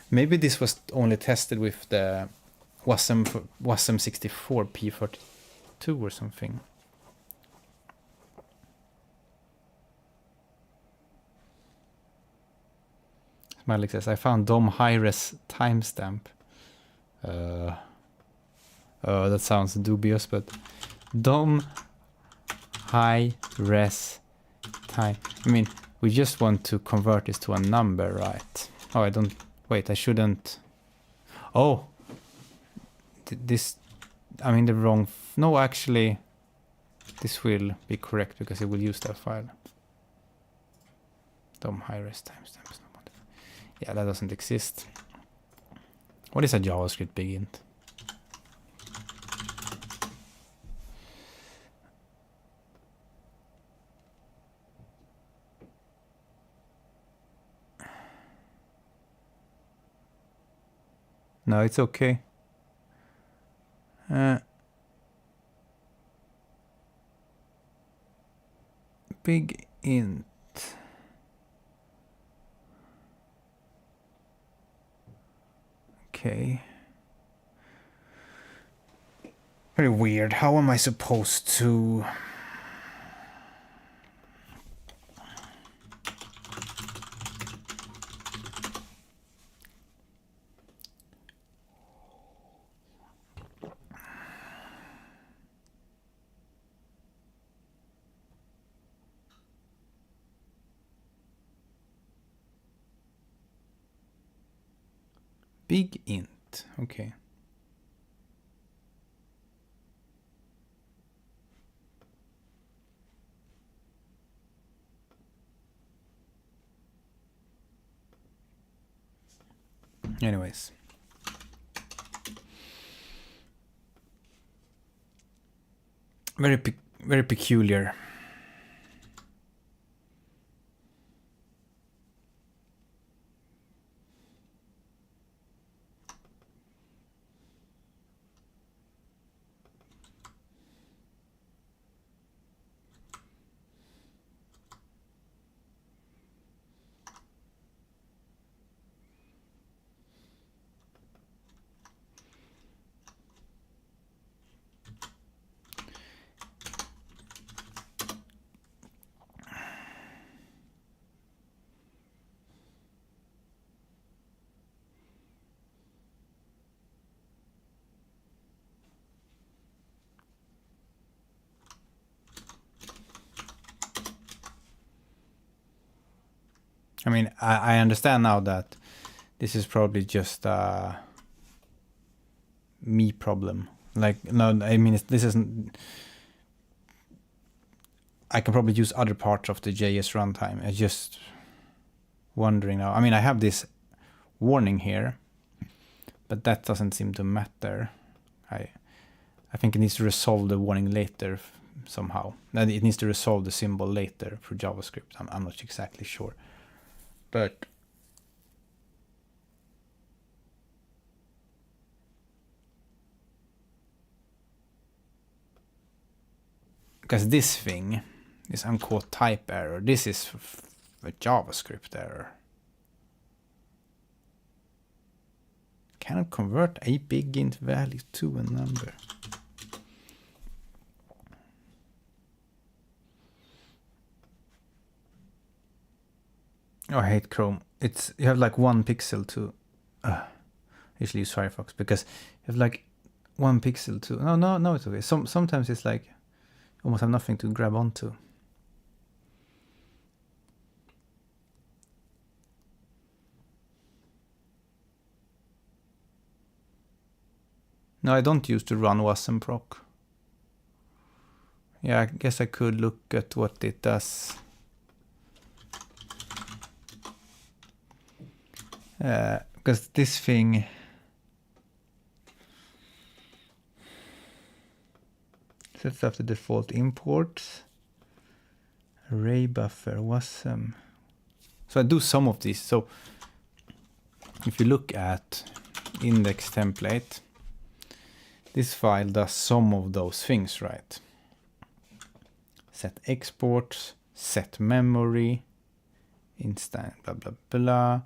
Maybe this was only tested with the wasm 64 p32 or something. Smiley says, I found DOM high-res timestamp. That sounds dubious, but DOM high-res time. I mean, we just want to convert this to a number, right? Oh, I don't... Wait, I shouldn't... Oh! This... I'm in the wrong... No, actually... This will be correct because it will use that file. DOM high-res timestamps. Yeah, that doesn't exist. What is a JavaScript big int? No, it's okay. Big int. Okay. Very weird. How am I supposed to... Big int. Okay. Anyways. Very peculiar. I mean, I understand now that this is probably just a me problem. Like, no, I mean, this isn't... I can probably use other parts of the JS runtime. I'm just wondering now. I mean, I have this warning here, but that doesn't seem to matter. I think it needs to resolve the warning later somehow. Then it needs to resolve the symbol later for JavaScript. I'm not exactly sure. But because this thing, this uncaught type error, this is a JavaScript error. Cannot convert a big int value to a number. Oh, I hate Chrome. It's, you have like 1 pixel to... I usually use Firefox because you have like 1 pixel to... No, it's okay. Sometimes it's like almost have nothing to grab onto. No, I don't use to run wasm proc. Yeah, I guess I could look at what it does. Because this thing sets up the default imports, array buffer, wasm. So I do some of these. So if you look at index template, this file does some of those things, right? Set exports, set memory, instant, blah, blah, blah.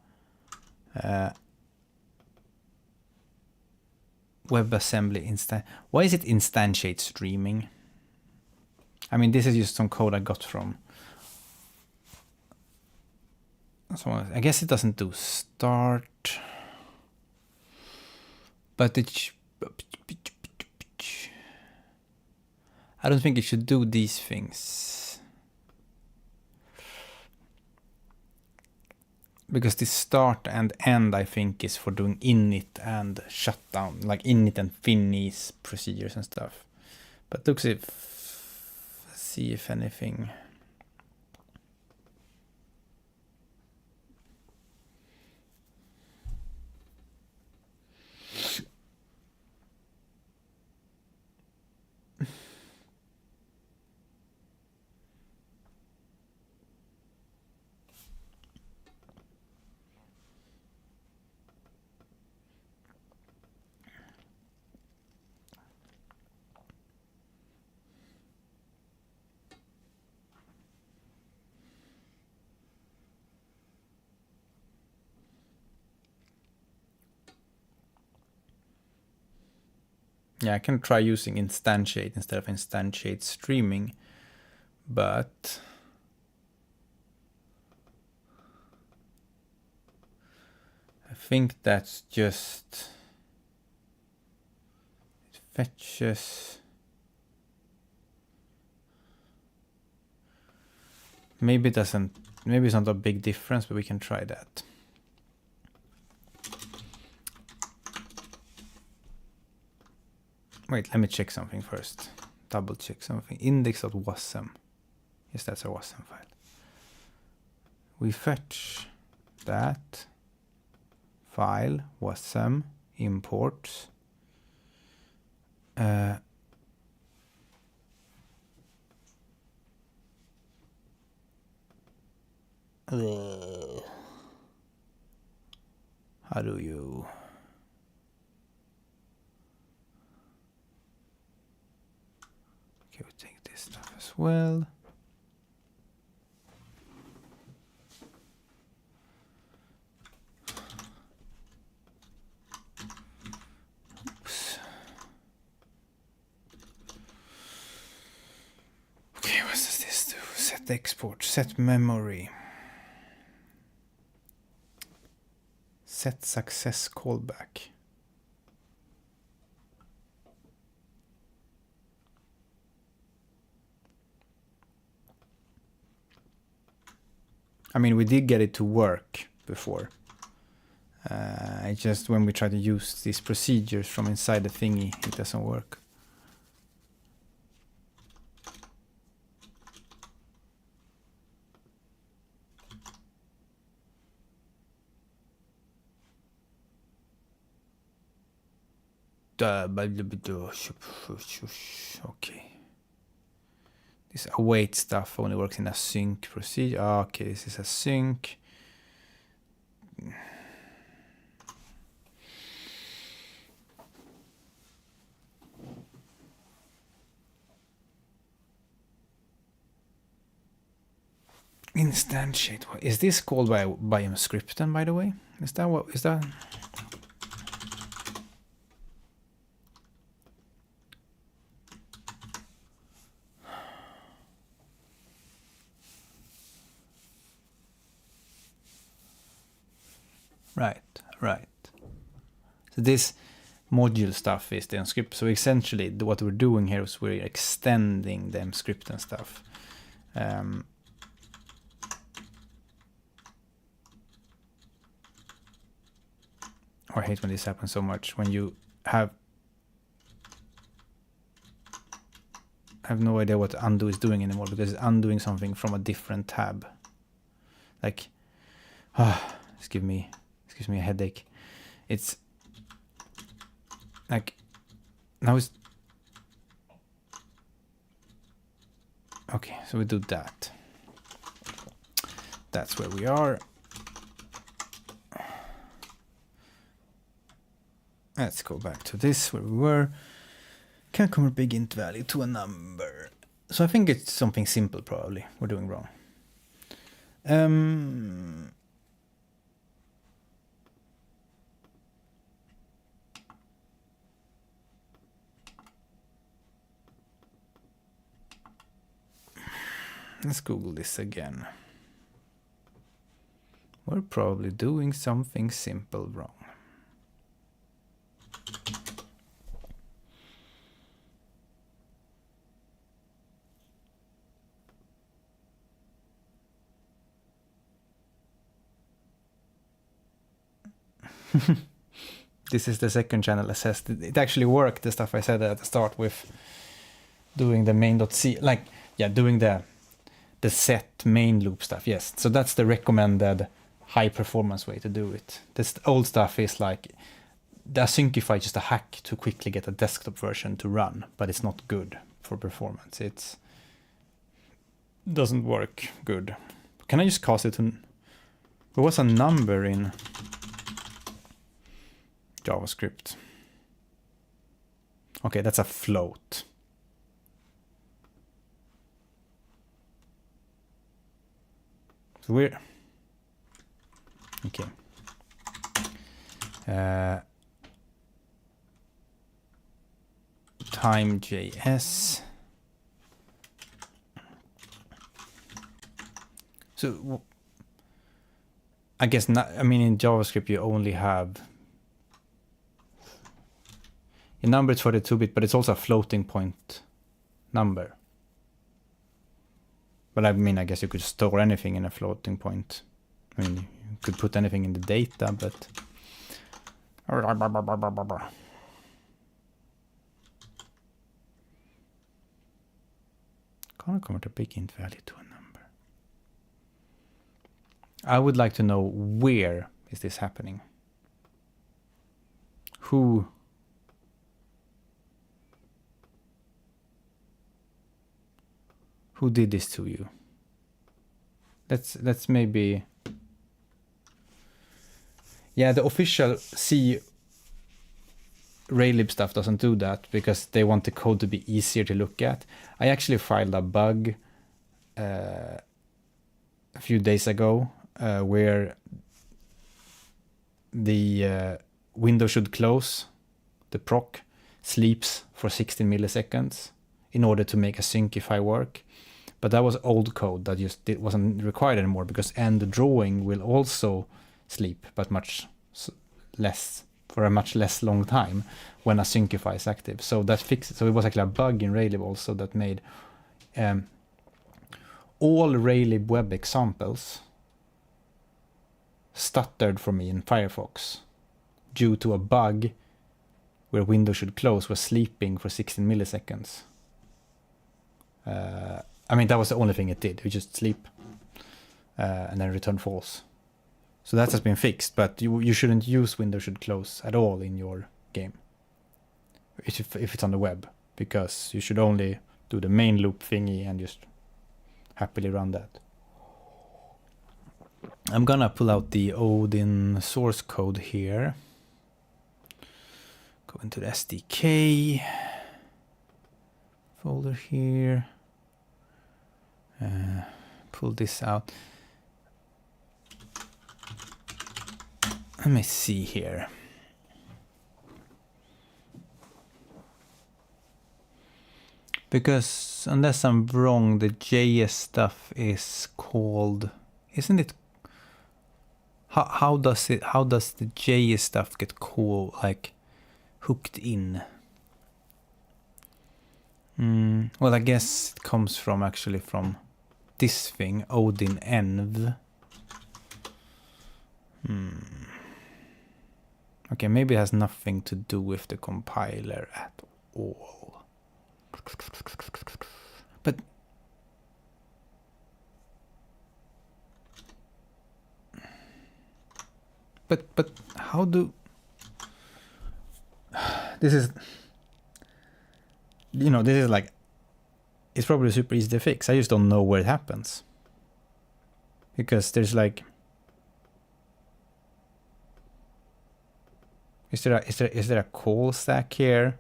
WebAssembly instant. Why is it instantiate streaming? I mean, this is just some code I got from someone else. I guess it doesn't do start, but it. I don't think it should do these things. Because the start and end, I think, is for doing init and shutdown, like init and finish procedures and stuff. But let's see if anything. Yeah, I can try using instantiate instead of instantiate streaming, but I think that's just, it fetches. Maybe it doesn't, maybe it's not a big difference, but we can try that. Wait, let me check something first. Double check something. Index.wasm. Yes, that's our wasm file. We fetch that file, wasm, imports. How do you... Okay, we take this stuff as well. Oops. Okay, what does this do? Set export, set memory. Set success callback. I mean, we did get it to work before. It's just when we try to use these procedures from inside the thingy, it doesn't work. Okay. This await stuff only works in a sync procedure. Okay, this is a sync. Instantiate. Is this called by scripten, by the way? Is that what is that? Right. So this module stuff is the script. So essentially, what we're doing here is we're extending the script and stuff. I hate when this happens so much. When you have no idea what undo is doing anymore because it's undoing something from a different tab. Like, this gives me a headache. It's like now it's okay. So we do that. That's where we are. Let's go back to this where we were. Can convert big int value to a number. So I think it's something simple. Probably we're doing wrong. Let's Google this again. We're probably doing something simple wrong. This is the second channel assessed. It actually worked, the stuff I said at the start with doing the main.c, like, yeah, doing the set main loop stuff. Yes, so that's the recommended high performance way to do it. This old stuff is like the Asyncify, just a hack to quickly get a desktop version to run, but it's not good for performance. It doesn't work good. Can I just cast it to... There was a number in JavaScript. Okay, that's a float. So we're... Okay. Time.js. So I guess not, I mean, in JavaScript you only have a number. It's 42-bit, but it's also a floating point number. But I mean, I guess you could store anything in a floating point. I mean, you could put anything in the data, but Can't convert a big int value to a number. I would like to know where is this happening? Who did this to you? Let's maybe... Yeah, the official C Raylib stuff doesn't do that because they want the code to be easier to look at. I actually filed a bug a few days ago where the window should close, the proc sleeps for 16 milliseconds in order to make a syncify work. But that was old code that just wasn't required anymore because end drawing will also sleep, but much less, for a much less long time when a syncify is active. So that fixed it. So it was actually a bug in Raylib also that made all Raylib web examples stuttered for me in Firefox due to a bug where window should close was sleeping for 16 milliseconds. I mean, that was the only thing it did. It just sleep and then return false. So that has been fixed, but you shouldn't use window should close at all in your game if it's on the web, because you should only do the main loop thingy and just happily run that. I'm gonna pull out the Odin source code here. Go into the SDK folder here. Pull this out. Let me see here. Because unless I'm wrong, the JS stuff is called, isn't it? How does the JS stuff get called, like hooked in? Well, I guess it comes from actually from this thing, Odin env. Okay, maybe it has nothing to do with the compiler at all. But how do... This is... You know, this is like... It's probably super easy to fix. I just don't know where it happens. Because there's like... Is there a call stack here?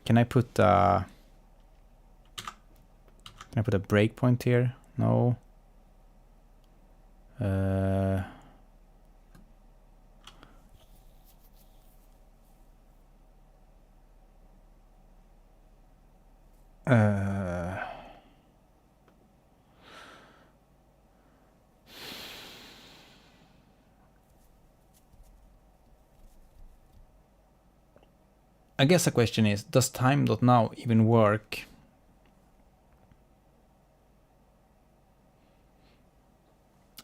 Can I put a breakpoint here? No. I guess the question is, does time.now even work?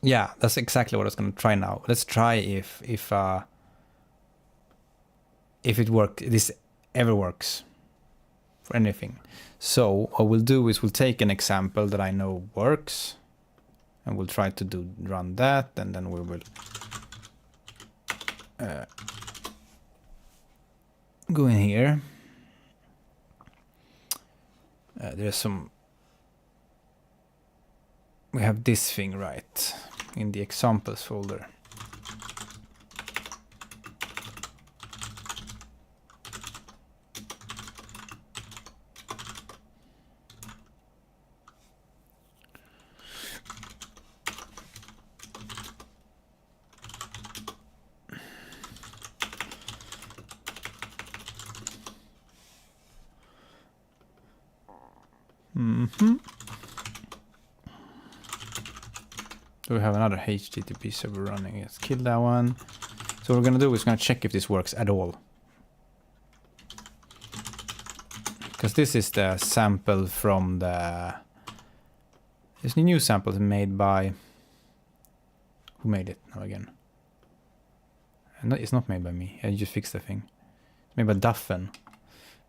Yeah, that's exactly what I was going to try now. Let's try if it works, this ever works for anything. So what we'll do is we'll take an example that I know works, and we'll try to run that, and then we will go in here. There's some... We have this thing right in the examples folder. So we have another HTTP server running. Let's kill that one. So what we're gonna do is gonna check if this works at all. Because this is the sample from the... This new sample is made by... Who made it now again? No, it's not made by me. I just fixed the thing. It's made by Duffen.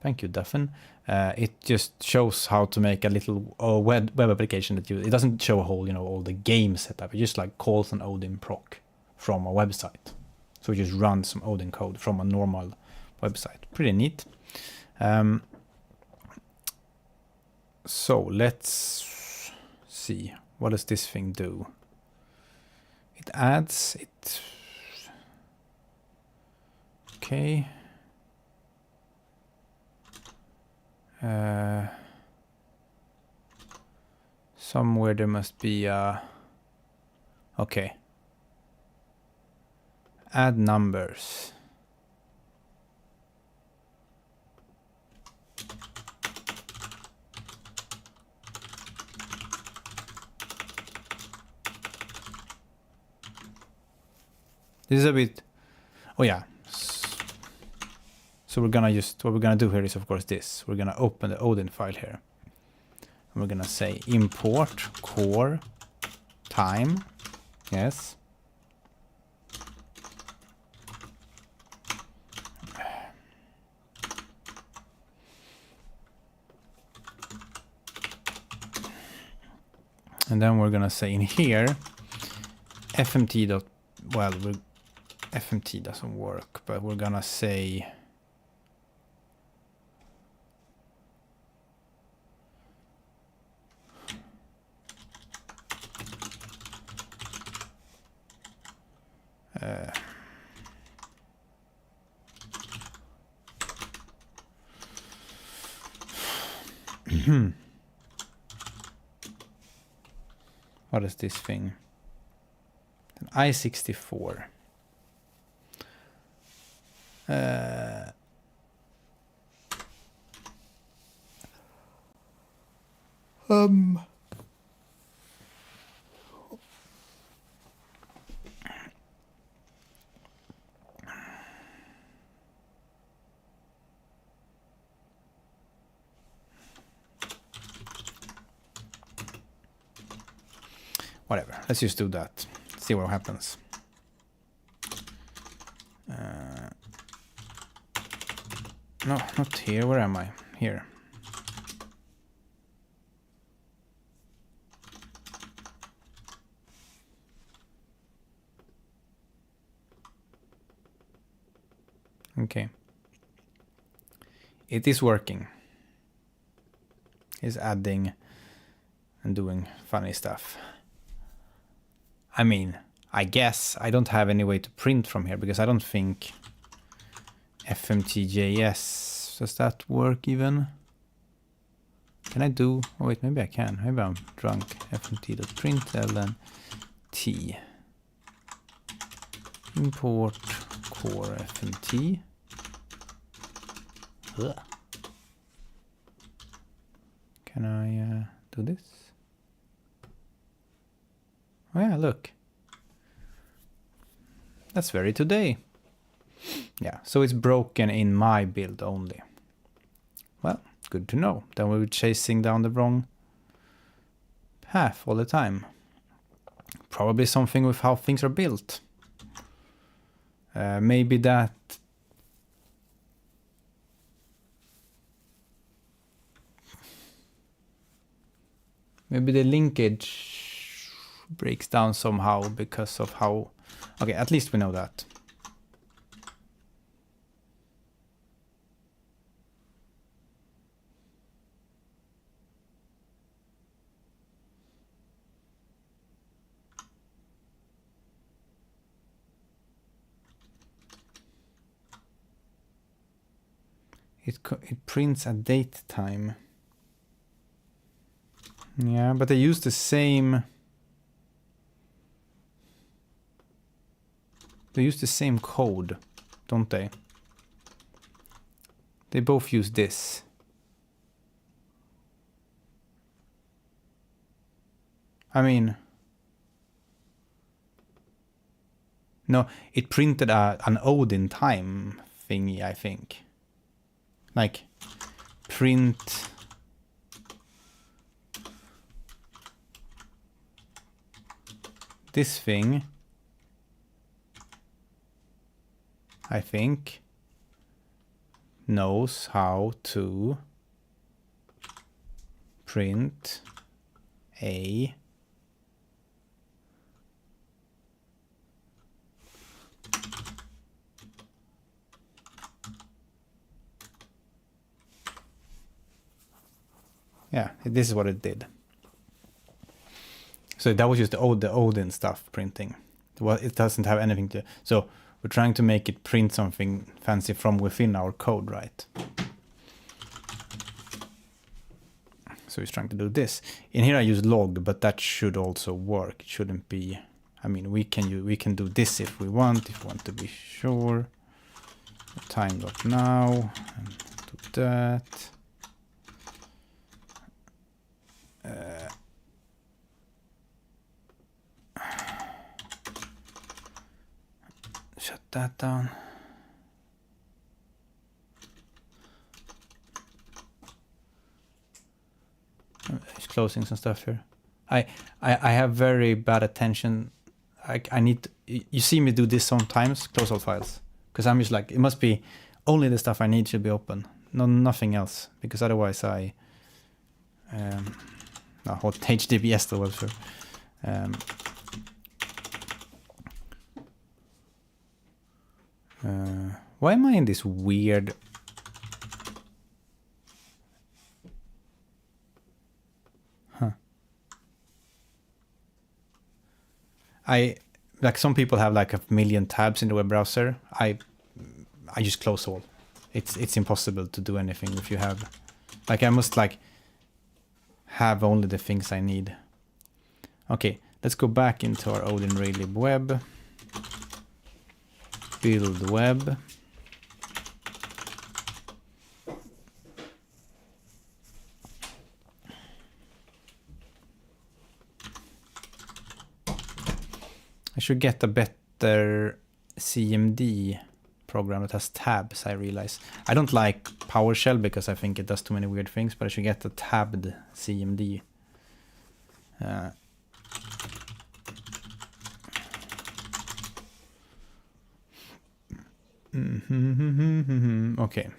Thank you, Duffin. It just shows how to make a little web application that it doesn't show a whole, all the game setup. It just like calls an Odin proc from a website. So it just runs some Odin code from a normal website. Pretty neat. So let's see. What does this thing do? It adds it. Okay. Somewhere there must be a... Okay. Add numbers. This is a bit... Oh yeah. So we're gonna just... What we're gonna do here is of course this. We're gonna open the Odin file here. And we're gonna say import core time. Yes. And then we're gonna say in here fmt dot... Well, fmt doesn't work, but we're gonna say... What is this thing? An I-64. Whatever, let's just do that. See what happens. No, not here. Where am I? Here. Okay. It is working. It's adding and doing funny stuff. I mean, I guess I don't have any way to print from here because I don't think FMTJS, does that work even? Can I do, oh wait, maybe I can. Maybe I'm drunk. fmt.println t import core fmt. Ugh. Can I do this? Oh yeah, look. That's very today. Yeah, so it's broken in my build only. Well, good to know. Then we were chasing down the wrong path all the time. Probably something with how things are built. Maybe that... Maybe the linkage breaks down somehow because of how... Okay, at least we know that. It prints a date time. Yeah, but they use the same... They use the same code, don't they? They both use this. I mean... No, it printed an Odin time thingy, I think. Like, print... this thing, I think. knows how to print a yeah, this is what it did. So that was just the Odin stuff printing. Well, it doesn't have anything to... So we're trying to make it print something fancy from within our code, right? So it's trying to do this. In here I use log, but that should also work. It shouldn't be... I mean, we can do this if we want to be sure. Time.now, and do that. Shut that down. It's closing some stuff here. I have very bad attention. I need to, you see me do this sometimes, close all files. Because I'm just like, it must be only the stuff I need should be open. No, nothing else. Because otherwise I hot HTTPS the web server. Why am I in this weird... Like some people have like 1 million tabs in the web browser. I just close all. It's impossible to do anything if you have... Like I must like have only the things I need. Okay, let's go back into our Odin Raylib web. Build web. I should get a better CMD program that has tabs, I realize. I don't like PowerShell because I think it does too many weird things, but I should get a tabbed CMD. Okay.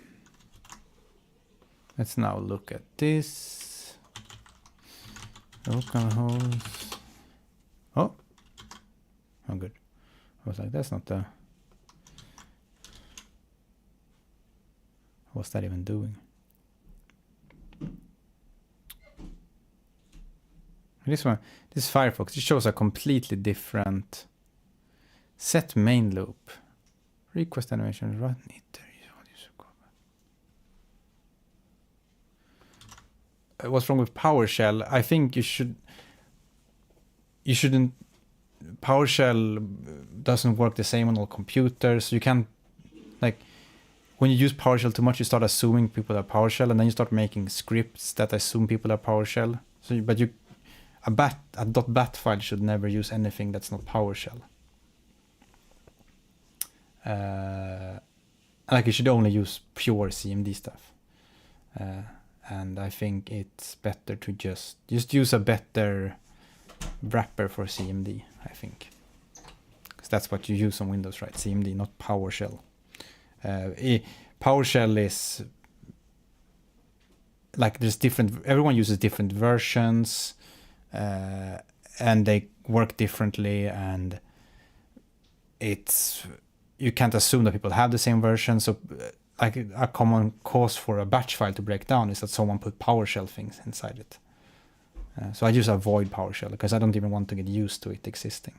Let's now look at this. Localhost. Oh, good. I was like, that's not the... What's that even doing? This one, this Firefox, it shows a completely different set main loop. Request animation, run it. What's wrong with PowerShell? I think you shouldn't. PowerShell doesn't work the same on all computers. You can't, like, when you use PowerShell too much, you start assuming people are PowerShell, and then you start making scripts that assume people are PowerShell. So, a .bat file should never use anything that's not PowerShell. Like you should only use pure CMD stuff. And I think it's better to just use a better wrapper for CMD, I think. Because that's what you use on Windows, right? CMD, not PowerShell. PowerShell is like there's different, everyone uses different versions, and they work differently, and you can't assume that people have the same version. So like a common cause for a batch file to break down is that someone put PowerShell things inside it. So I just avoid PowerShell because I don't even want to get used to it existing.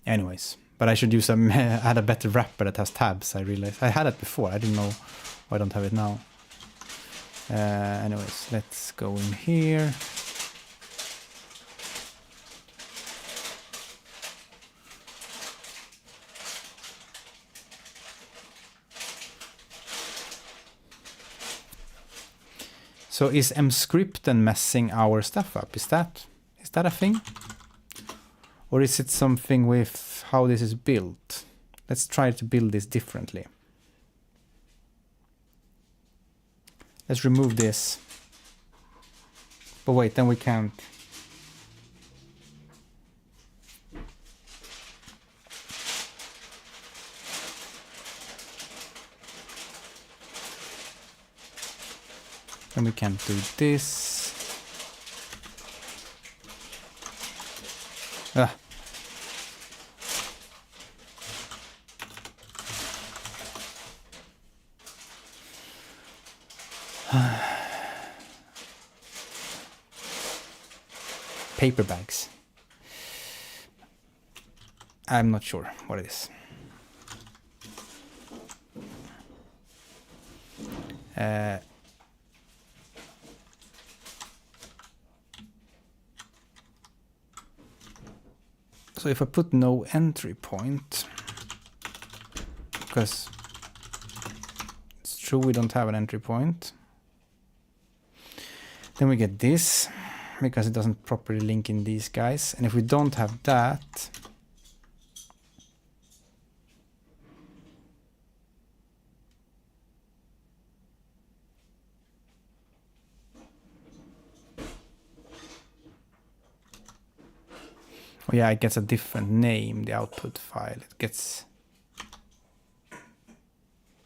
Anyways, but I should use add a better wrapper that has tabs. I realized I had it before. I didn't know why I don't have it now. Anyways, let's go in here. So is mscript and messing our stuff up? Is that a thing? Or is it something with how this is built? Let's try to build this differently. Let's remove this. But wait, then we can't. Then we can do this. Ah. Paper bags. I'm not sure what it is. So if I put no entry point, because it's true we don't have an entry point, then we get this, because it doesn't properly link in these guys. And if we don't have that, oh yeah, it gets a different name, the output file. It gets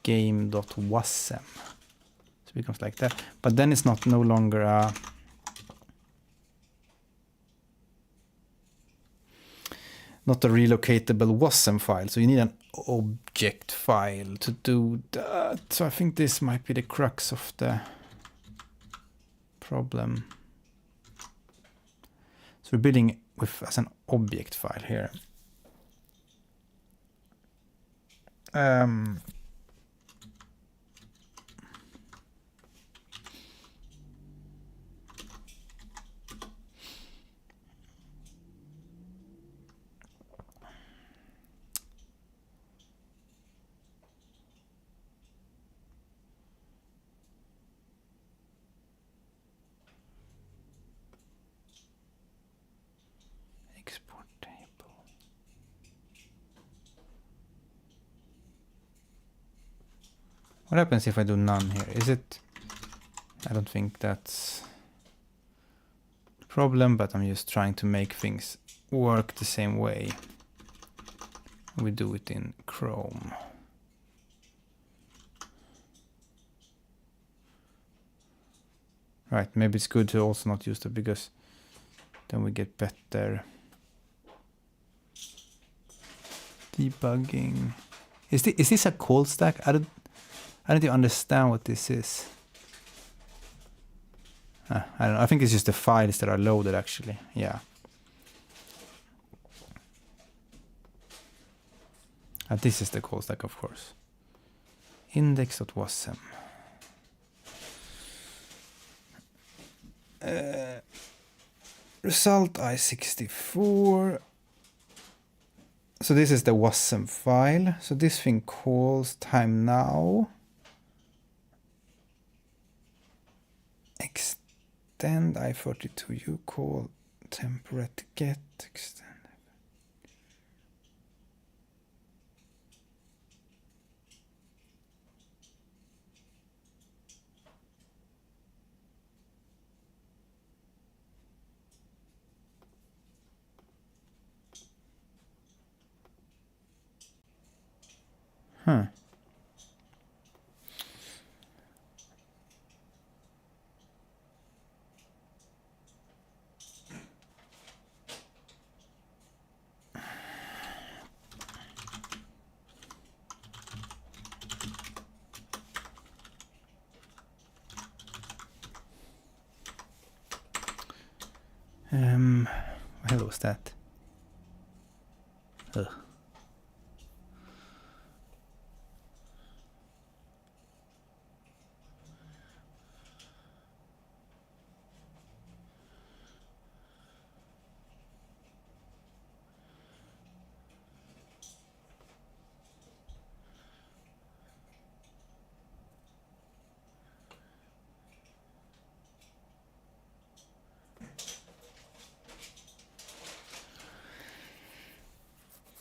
game.wasm. So it becomes like that. But then it's no longer a relocatable wasm file. So you need an object file to do that. So I think this might be the crux of the problem. So we're building with as an object file here. Export table. What happens if I do none here? Is it? I don't think that's a problem, but I'm just trying to make things work the same way we do it in Chrome. Right, maybe it's good to also not use that, because then we get better debugging. Is this a call stack? I don't even understand what this is. I don't know. I think it's just the files that are loaded, actually. Yeah. This is the call stack, of course. Index.wasm. Result I64. So this is the wasm file. So this thing calls time now. Extend I32. You call temporate get extend. Huh. What was that? Ugh.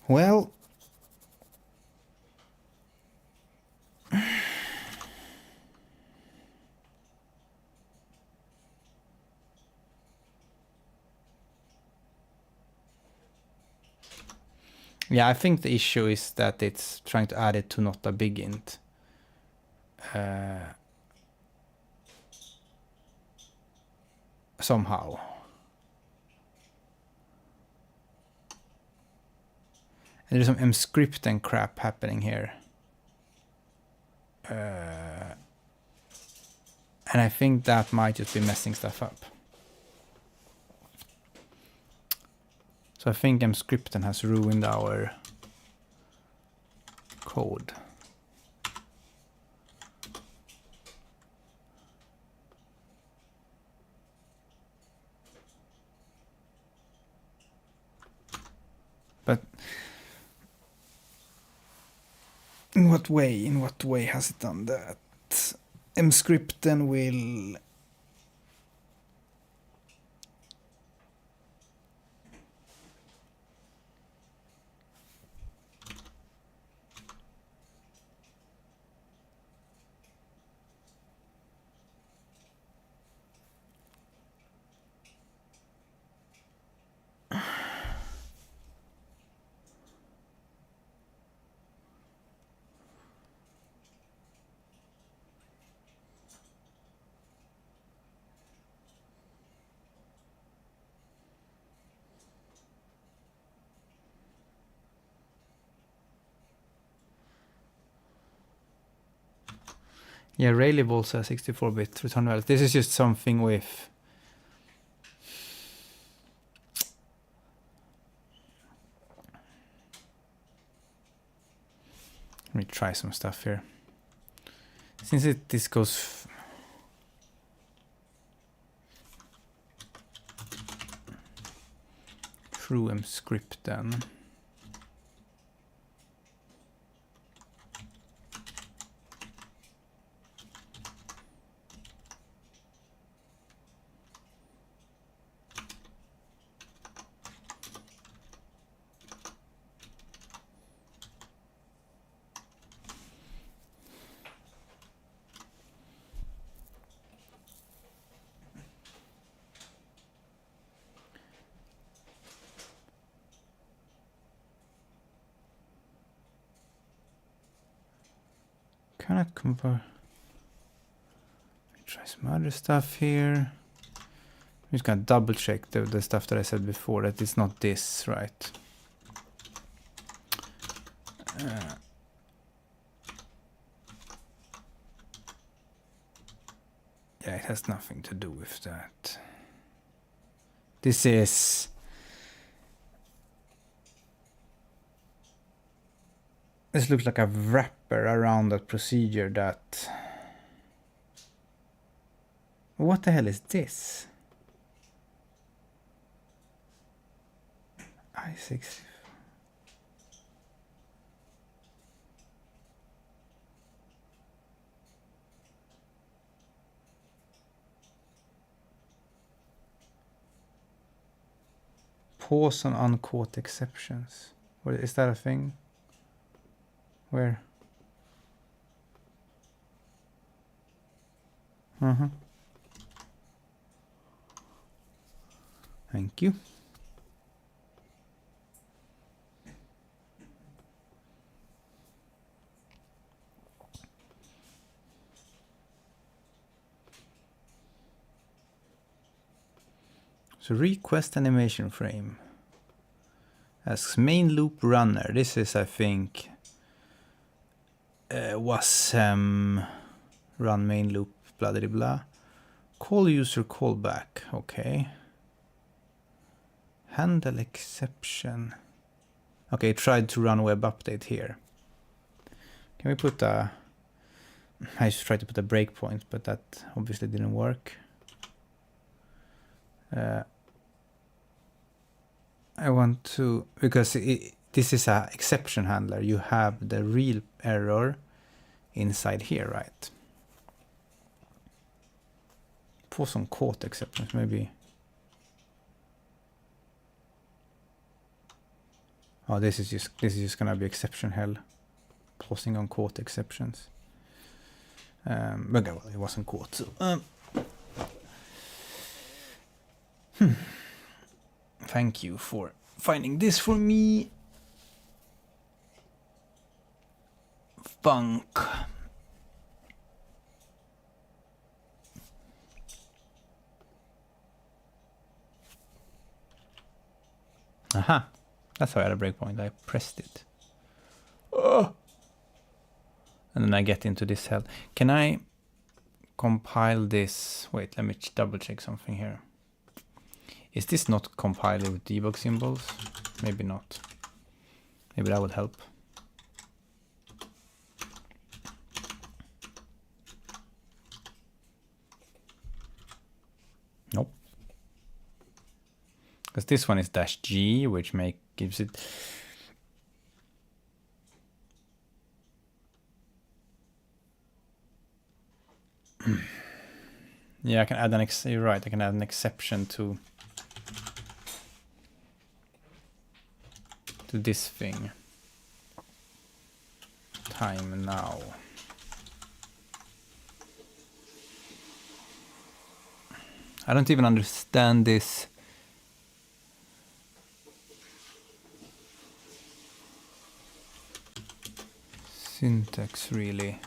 Well, yeah, I think the issue is that it's trying to add it to not a big int. somehow. And there's some mscript and crap happening here. And I think that might just be messing stuff up. So I think mscripten has ruined our code. But in what way? In what way has it done that? Mscripten will yeah, Raylib also has 64-bit return values. This is just something with let me try some stuff here. Since this goes through mscripten. Cannot convert. Try some other stuff here. I'm just gonna double check the stuff that I said before, that it's not this, right? Yeah, it has nothing to do with that. This looks like a wrapper around that procedure that... What the hell is this? I6. Pause on uncaught exceptions. What, is that a thing? Where? Thank you. So request animation frame. Asks main loop runner. This is, I think, wasm run main loop blah blah blah. Call user callback. Okay. Handle exception. Okay, tried to run web update here. Can we put a... I just tried to put a breakpoint, but that obviously didn't work. I want to... Because this is a exception handler. You have the real error inside here, right? Pause on caught exceptions, maybe. Oh, this is just gonna be exception hell. Pausing on caught exceptions. But well, it wasn't caught. So, Thank you for finding this for me. Funk. Aha, that's how I had a breakpoint. I pressed it. Oh! And then I get into this hell. Can I compile this? Wait, let me double check something here. Is this not compiled with debug symbols? Maybe not. Maybe that would help. Nope. Because this one is -G, which gives it. Yeah, I can add you're right, I can add an exception to this thing. Time now. I don't even understand this. Syntax really.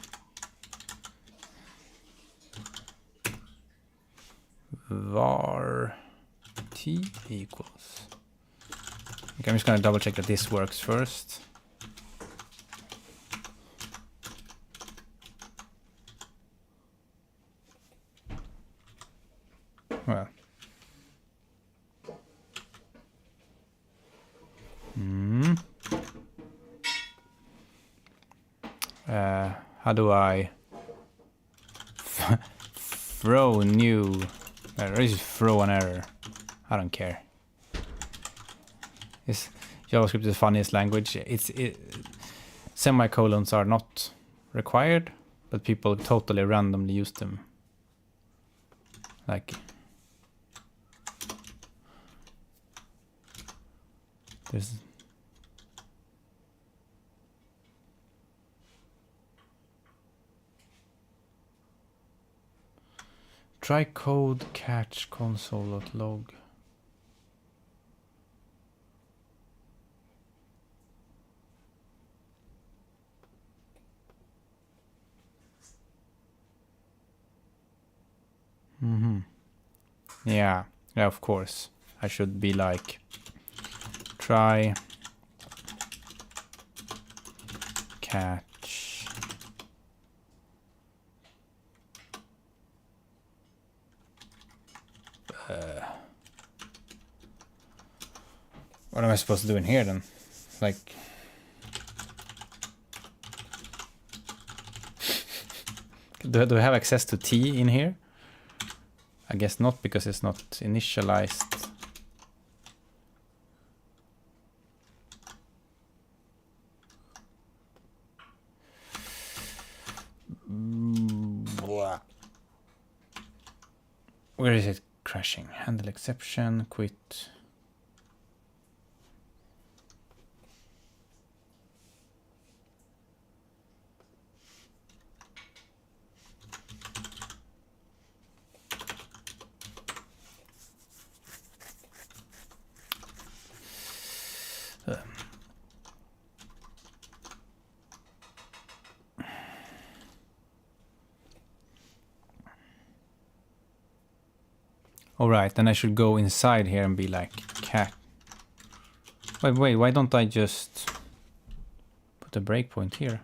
Var t equals. Okay, I'm just gonna double check that this works first. Well. How do I throw new? Or is throw an error? I don't care. JavaScript is the funniest language. Semicolons are not required, but people totally randomly use them. Like there's try code catch console.log. Yeah, of course. I should be like try catch what am I supposed to do in here then? Like do I have access to T in here? I guess not, because it's not initialized. Where is it crashing? Handle exception, quit. All right, then I should go inside here and be like cat. Wait, why don't I just put a breakpoint here?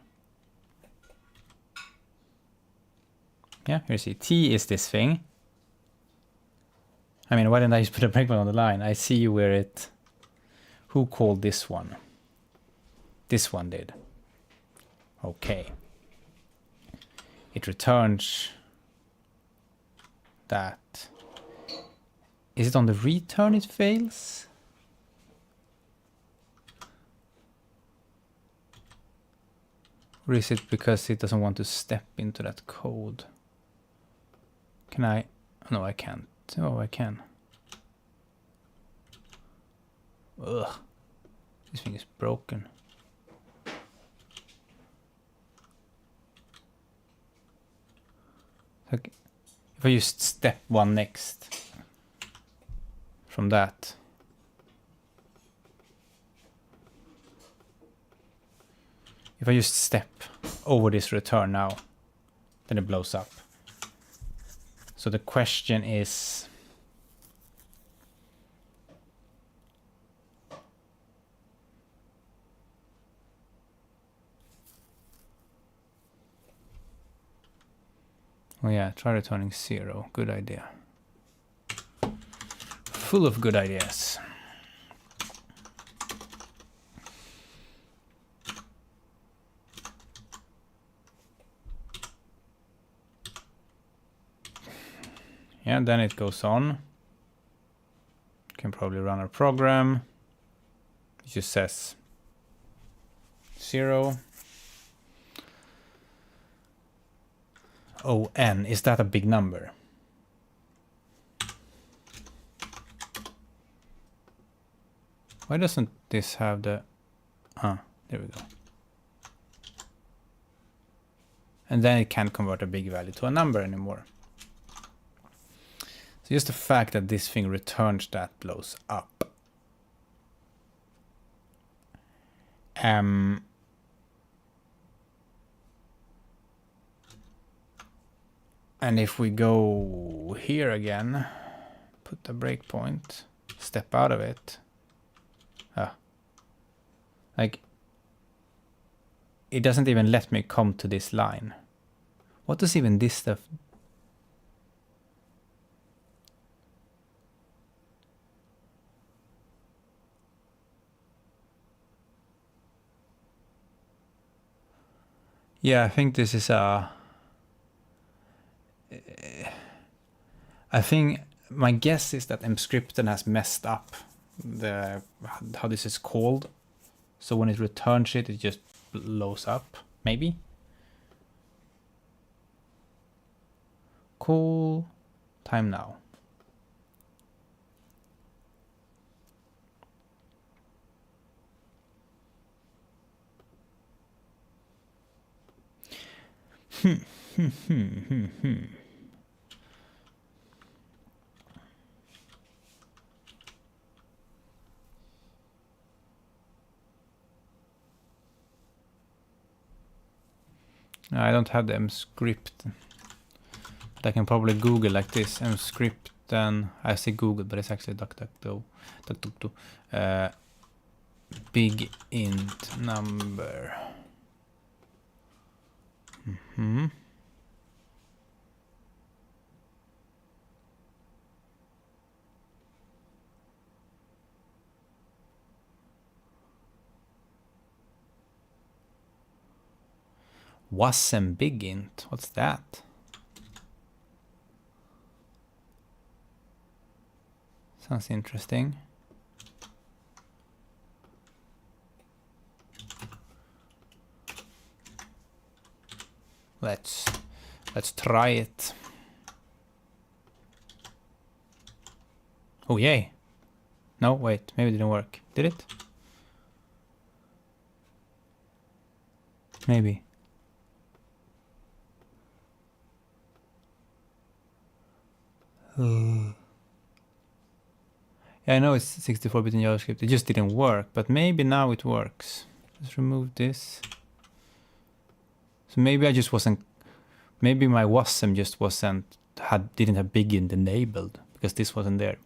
Yeah, here you see, T is this thing. I mean, why didn't I just put a breakpoint on the line? I see where it... Who called this one? This one did. Okay. It returns that. Is it on the return it fails? Or is it because it doesn't want to step into that code? Can I? No, I can't. Oh, I can. Ugh. This thing is broken. Okay. If I just step one next from that. If I just step over this return now, then it blows up. So the question is, Oh yeah, try returning 0. Good idea. Full of good ideas. Yeah, then it goes on. Can probably run our program. It just says 0. ON, is that a big number? Why doesn't this have the... Ah, there we go. And then it can't convert a big value to a number anymore. So just the fact that this thing returns that blows up. And if we go here again, put a breakpoint, step out of it. Like, it doesn't even let me come to this line. What does even this stuff? Yeah, I think this is a... I think my guess is that Emscripten has messed up the how this is called. So when it returns it, it just blows up, maybe? Cool. Time now. I don't have the Emscript, but I can probably Google like this. Emscripten, I say Google, but it's actually DuckDuckGo. Big int number. Wasm big int, what's that? Sounds interesting. Let's try it. Oh yay. No, wait, maybe it didn't work. Did it? Maybe. Yeah, I know it's 64-bit in JavaScript. It just didn't work, but maybe now it works. Let's remove this. So maybe I just wasn't. Maybe my wasm just didn't have big int enabled because this wasn't there.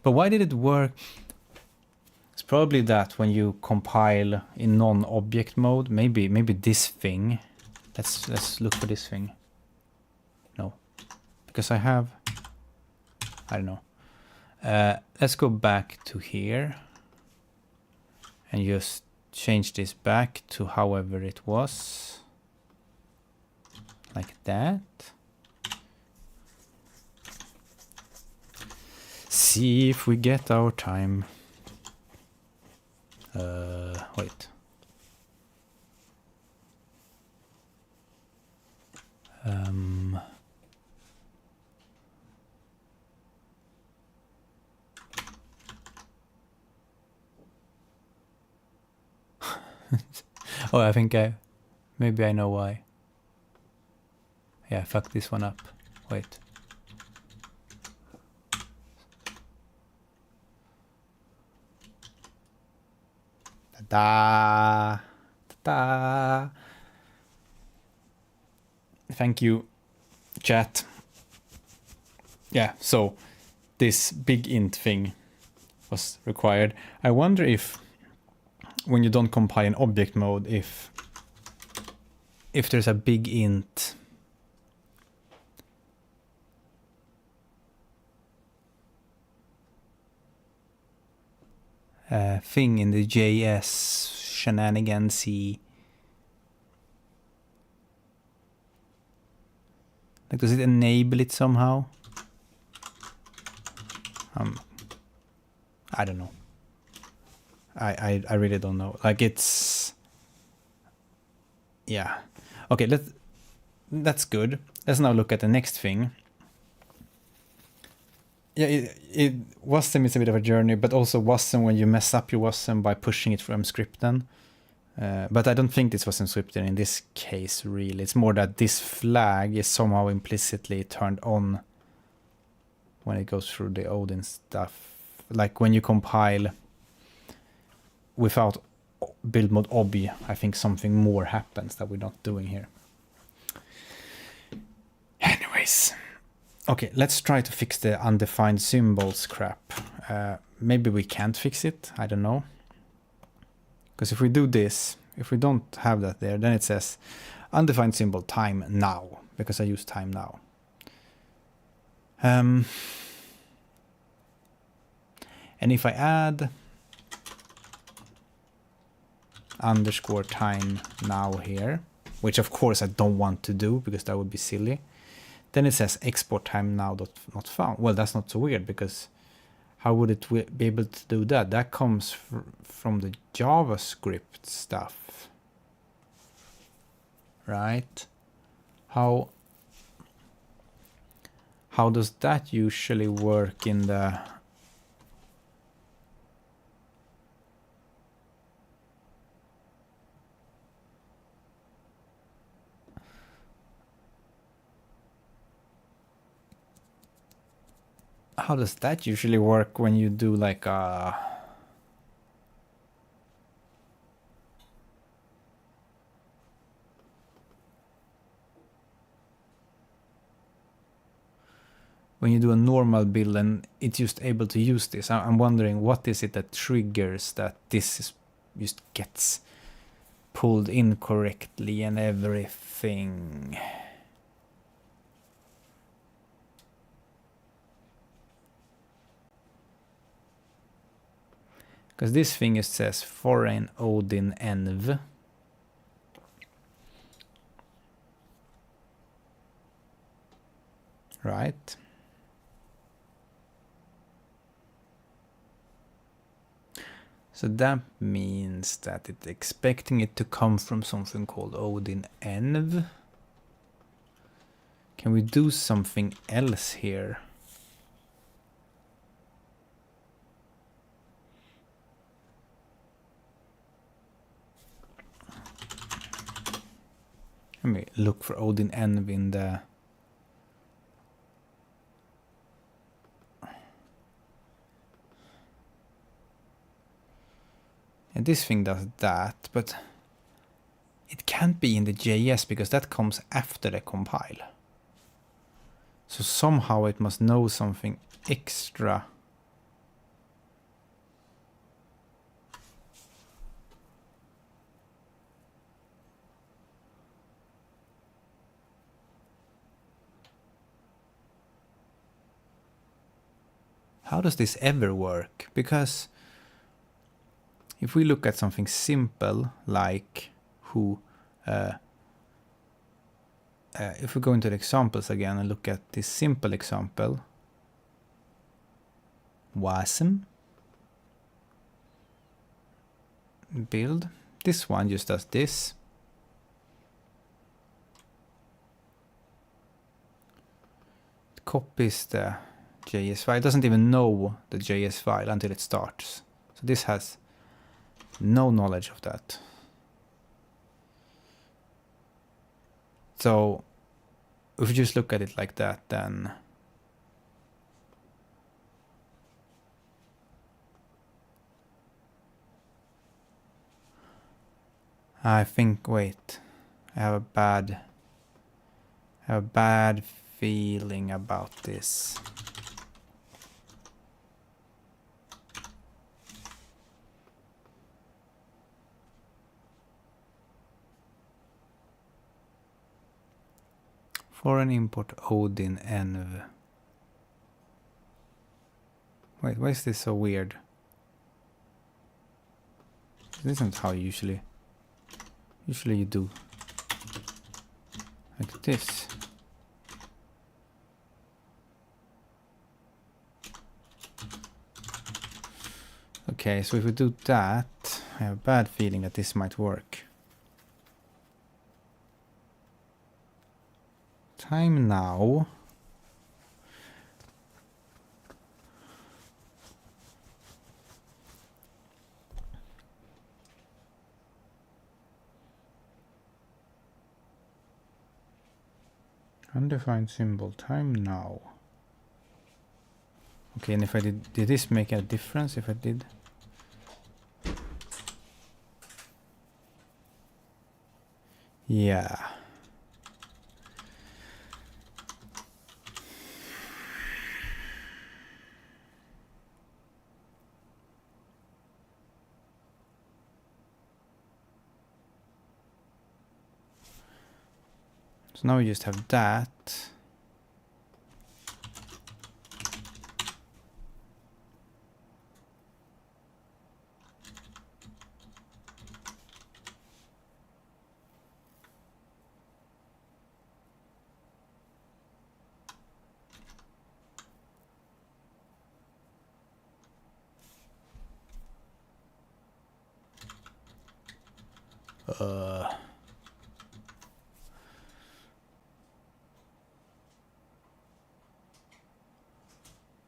But why did it work? It's probably that when you compile in non-object mode, maybe this thing. Let's look for this thing. No, because I don't know. Let's go back to here and just change this back to however it was, like that. See if we get our time. Wait. Oh, I think maybe I know why. Yeah, fuck this one up. Wait. Ta-da! Ta-da! Thank you, chat. Yeah, so this big int thing was required. I wonder if when you don't compile in object mode, if if there's a big int thing in the JS shenanigansy, like does it enable it somehow? I don't know. I really don't know. Like it's, yeah. Okay, that's good. Let's now look at the next thing. Yeah, WASM is a bit of a journey, but also WASM when you mess up your WASM by pushing it from scripten. But I don't think this was encrypted in this case, really. It's more that this flag is somehow implicitly turned on when it goes through the Odin stuff. Like when you compile without build mode ob, I think something more happens that we're not doing here. Anyways. Okay, let's try to fix the undefined symbols crap. Maybe we can't fix it, I don't know. Because if we do this, if we don't have that there, then it says undefined symbol time now, because I use time now. And if I add underscore time now here, which of course I don't want to do because that would be silly, then it says export time now not found. Well, that's not so weird, because how would it be able to do that? That comes from the JavaScript stuff, right? How does that usually work in the... How does that usually work when you do like a... When you do a normal build and it's just able to use this, I'm wondering what is it that triggers that this is just gets pulled in correctly and everything. Because this thing just says foreign Odin env. Right. So that means that it's expecting it to come from something called Odin env. Can we do something else here? Let me look for Odin env in the... And this thing does that, but it can't be in the JS because that comes after the compile. So somehow it must know something extra. How does this ever work? Because if we look at something simple like if we go into the examples again and look at this simple example, WASM build, this one just does this. It copies the JS file. It doesn't even know the JS file until it starts. So this has no knowledge of that. So if you just look at it like that, then I think, wait, I have a bad feeling about this. Foreign import Odin env. Wait, why is this so weird? This isn't how usually you do. Like this. Okay, so if we do that, I have a bad feeling that this might work. Time now. Undefined symbol, time now. Okay, and if I did this make a difference if I did? Yeah. So now we just have that.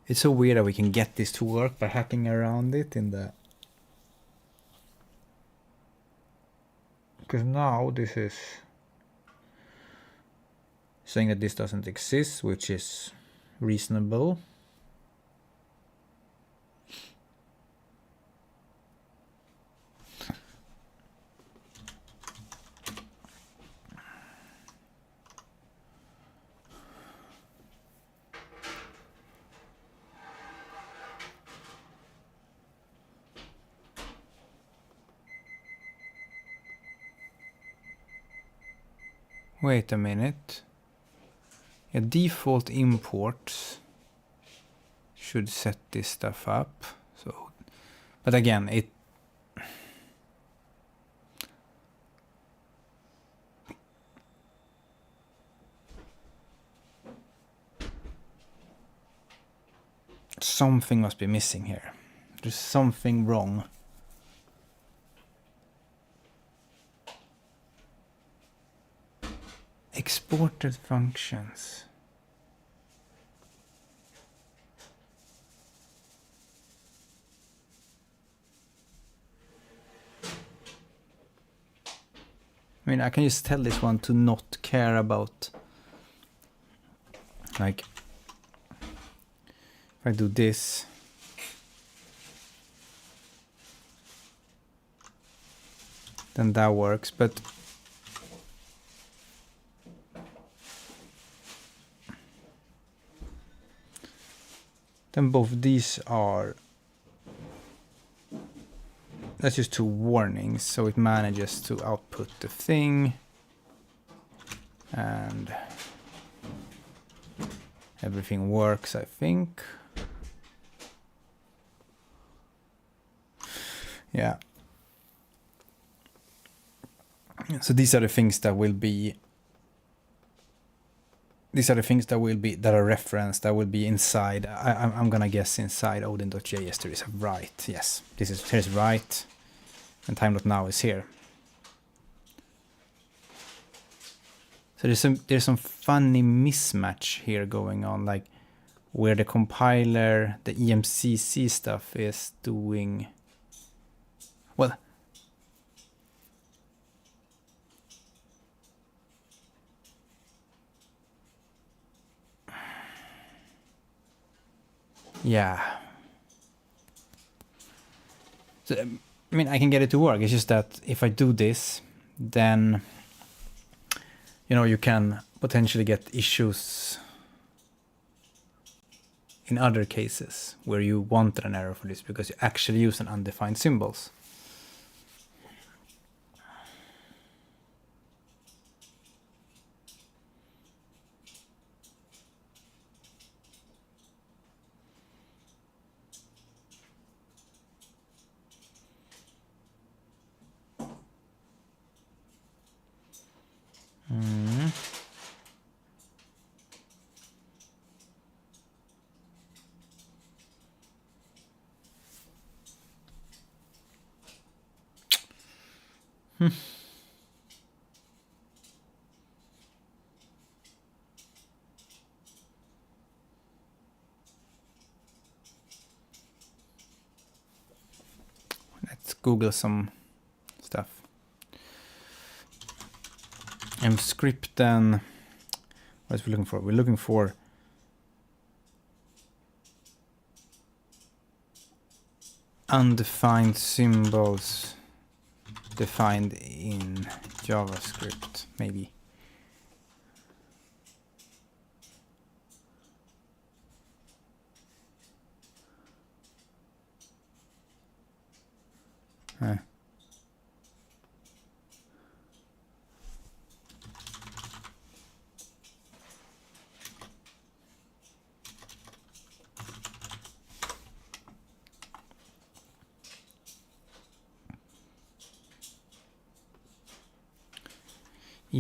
It's so weird that we can get this to work by hacking around it in the... Because now this is saying that this doesn't exist, which is reasonable. Wait a minute. Yeah, default imports should set this stuff up. So, but again, it something must be missing here. There's something wrong. Exported functions. I mean, I can just tell this one to not care about, like, if I do this, then that works, but then both these are, that's just 2 warnings, so it manages to output the thing, and everything works, I think. Yeah. So these are the things that will be, that are referenced, that will be inside. I'm gonna guess inside Odin.js there is a write. Yes, here's write, and time.now is here. So there's some funny mismatch here going on, like where the compiler, the EMCC stuff is doing, well, yeah. So, I mean, I can get it to work. It's just that if I do this, then, you know, you can potentially get issues in other cases where you wanted an error for this because you actually use an undefined symbols. Let's Google some stuff. Emscripten. What are we looking for? We're looking for undefined symbols defined in JavaScript, maybe.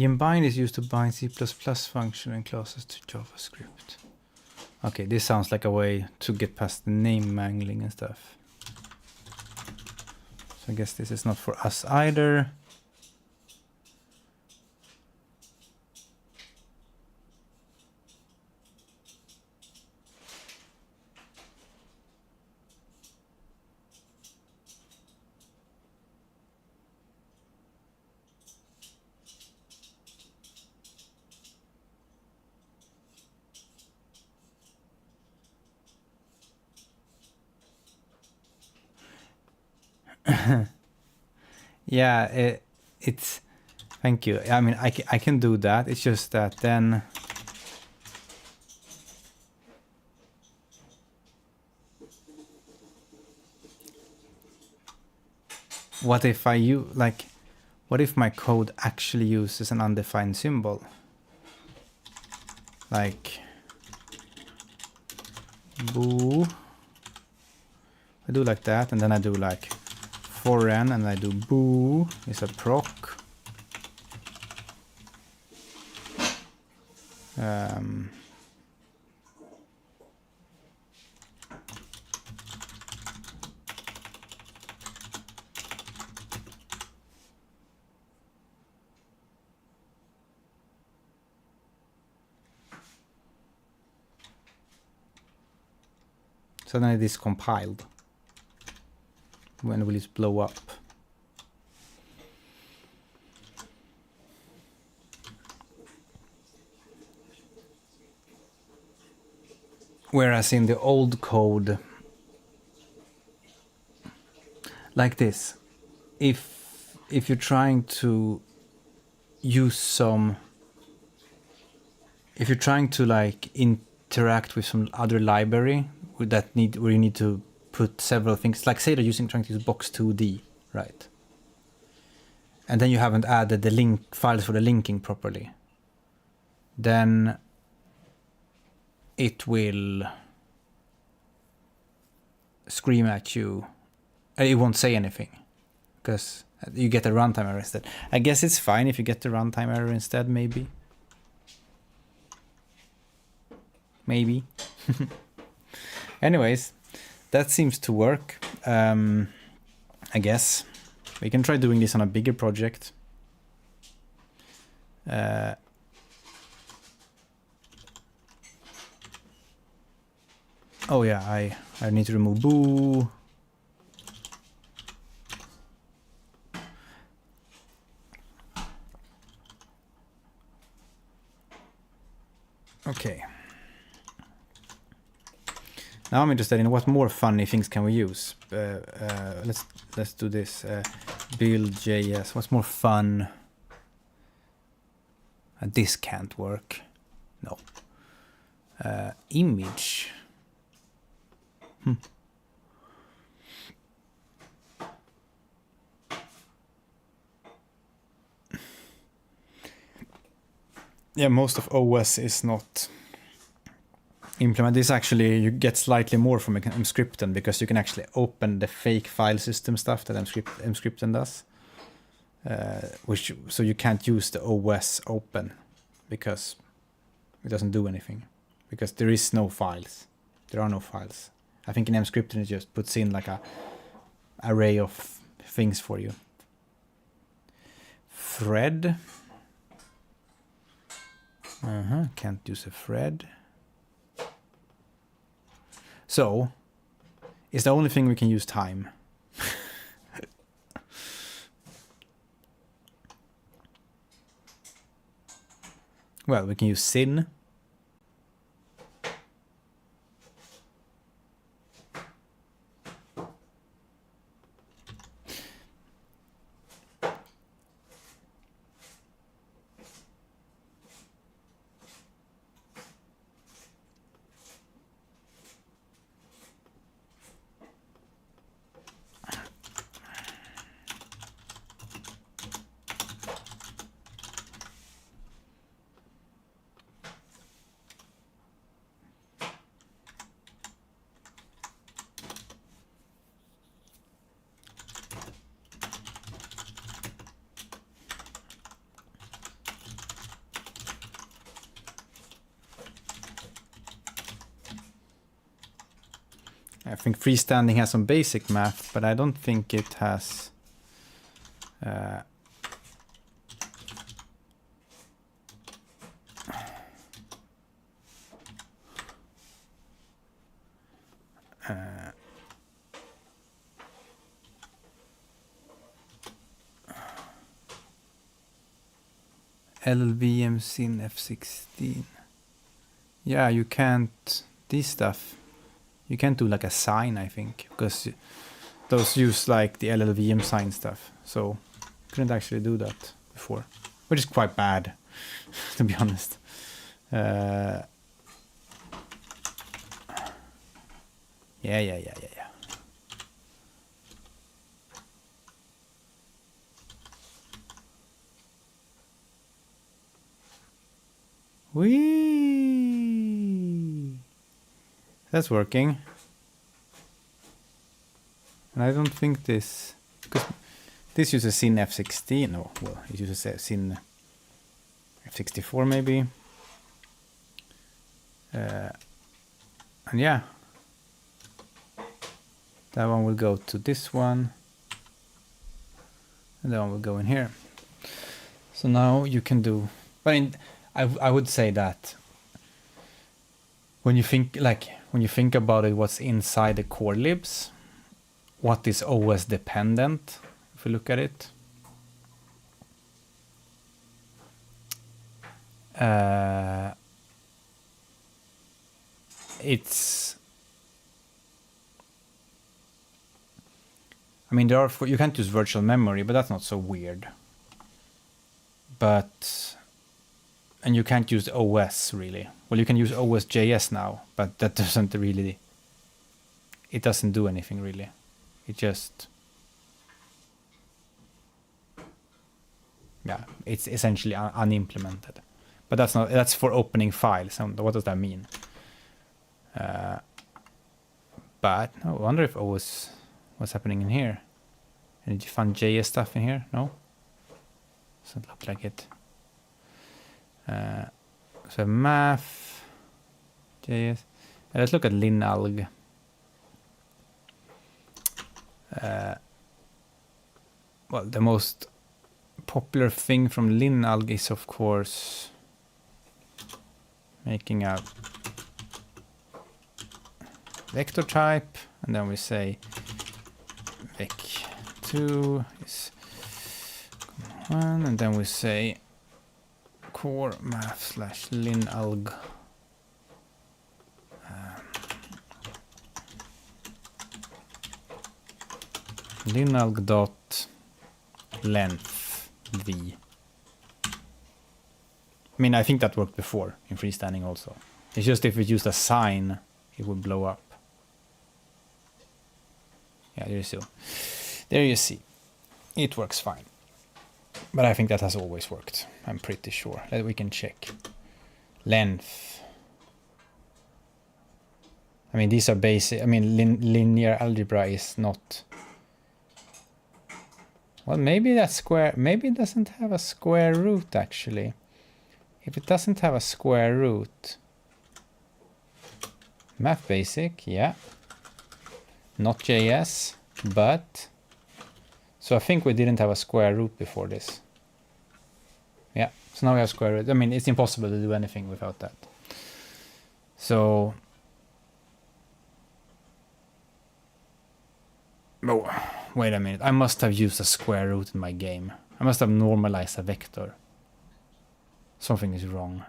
Embind is used to bind C++ function and classes to JavaScript. Okay, this sounds like a way to get past the name mangling and stuff. So I guess this is not for us either. Yeah, it's thank you. I mean, I can do that. It's just that then what if what if my code actually uses an undefined symbol? Like boo. I do like that, and then I do like foreign, and I do boo is a proc. So then it is compiled. When will it blow up? Whereas in the old code, like this, if you're trying to use some, if you're trying to like interact with some other library where you need to put several things, like say they're trying to use box2d, right? And then you haven't added the link files for the linking properly, then it will scream at you. It won't say anything because you get a runtime error instead. I guess it's fine if you get the runtime error instead, maybe. Maybe. Anyways, that seems to work. I guess we can try doing this on a bigger project. Oh yeah, I need to remove boo. Okay. Now I'm interested in what more funny things can we use. Let's do this. Build.js. What's more fun? This can't work. No. Image. Yeah, most of OS is not implemented. This actually, you get slightly more from Emscripten because you can actually open the fake file system stuff that Emscripten does. So you can't use the OS open because it doesn't do anything. Because there is no files. There are no files. I think in Emscripten it just puts in like a array of things for you. thread. Can't use a thread. So, is the only thing we can use time. Well, we can use sin. I think freestanding has some basic math, but I don't think it has LLVM sin F16. Yeah, you can't, these stuff, you can't do like a sign, I think, because those use like the LLVM sign stuff. So couldn't actually do that before, which is quite bad, to be honest. Yeah. Whee! That's working. And I don't think this, because this uses sin F16. No, well, it uses sin F64 maybe. And yeah, that one will go to this one, and that one will go in here. So now you can do, but I would say that when you think about it, what's inside the core libs, what is OS dependent, if you look at it, it's, I mean, you can't use virtual memory, but that's not so weird. But, and you can't use OS really. Well, you can use OS.js now, but that doesn't really, it doesn't do anything really. It just, yeah, it's essentially unimplemented. But that's for opening files. And what does that mean? But I wonder if OS, what's happening in here? And did you find JS stuff in here? No? Doesn't look like it. So math, JS. Let's look at linalg. Well, the most popular thing from linalg is, of course, making a vector type, and then we say vec2 is 1, and then we say core math / linalg linalg dot length v. I mean, I think that worked before in freestanding also. It's just if we used a sign, it would blow up. Yeah, there you see. It works fine. But I think that has always worked. I'm pretty sure that we can check. Length. I mean, these are basic. I mean, linear algebra is not. Well, maybe that's square. Maybe it doesn't have a square root actually. If it doesn't have a square root. Math basic, yeah. Not JS, but. So I think we didn't have a square root before this. So now we have square root. I mean, it's impossible to do anything without that. So... Oh, wait a minute. I must have used a square root in my game. I must have normalized a vector. Something is wrong.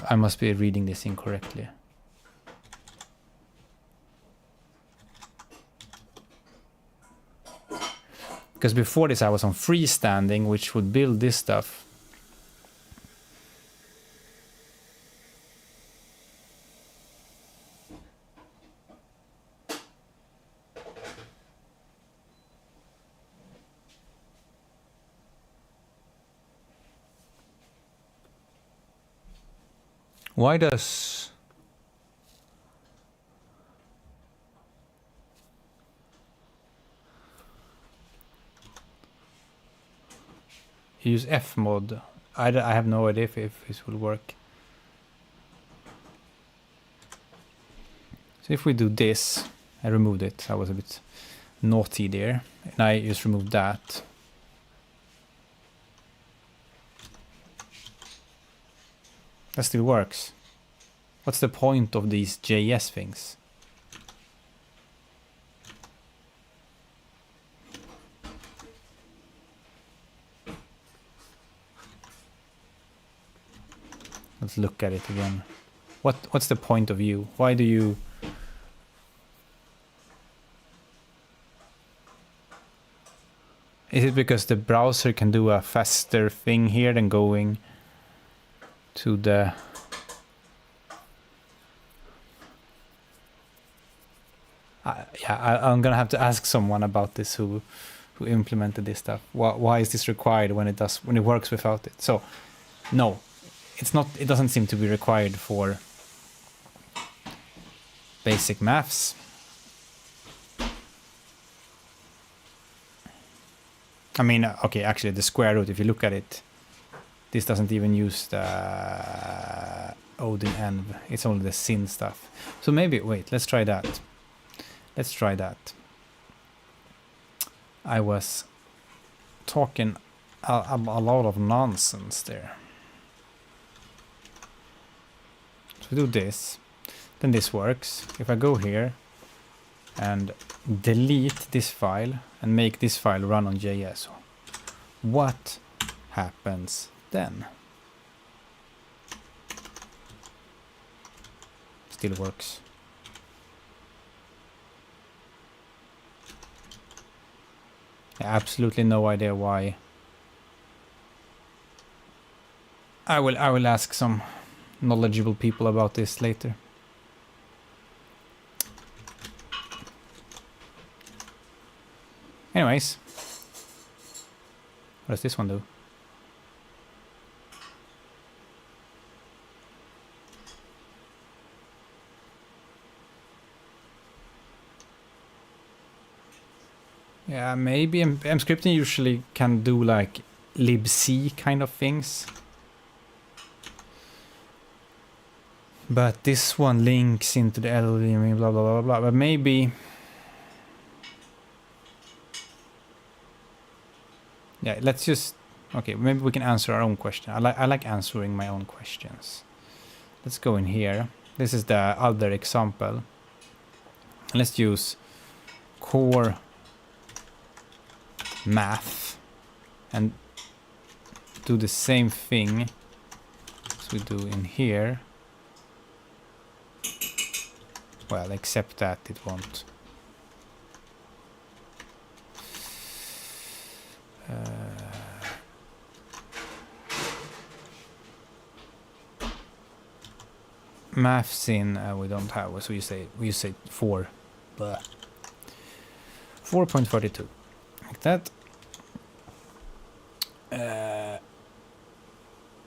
I must be reading this incorrectly. Because before this I was on freestanding, which would build this stuff. Why does... use fmod? I have no idea if this will work. So if we do this, I removed it. I was a bit naughty there. And I just removed that. That still works. What's the point of these JS things? Let's look at it again. What's the point of you? Why do you... Is it because the browser can do a faster thing here than going to the... I'm gonna have to ask someone about this who implemented this stuff. Why is this required when it works without it? So, no, it's not. It doesn't seem to be required for basic maths. I mean, okay, actually, the square root. If you look at it, this doesn't even use the Odin env. It's only the sin stuff. So maybe wait. Let's try that. Let's try that. I was talking a lot of nonsense there. So we do this, then this works. If I go here and delete this file and make this file run on JS, what happens then? Still works. Absolutely no idea why. I will ask some knowledgeable people about this later. Anyways, what does this one do? Yeah, maybe mscripting usually can do like libc kind of things. But this one links into the LLVM, blah, blah, blah, blah. But maybe... Yeah, let's just... Okay, maybe we can answer our own question. I like answering my own questions. Let's go in here. This is the other example. Let's use core math and do the same thing as we do in here. Well, except that it won't. Maths in we don't have, so we say 4. 4.32 like that.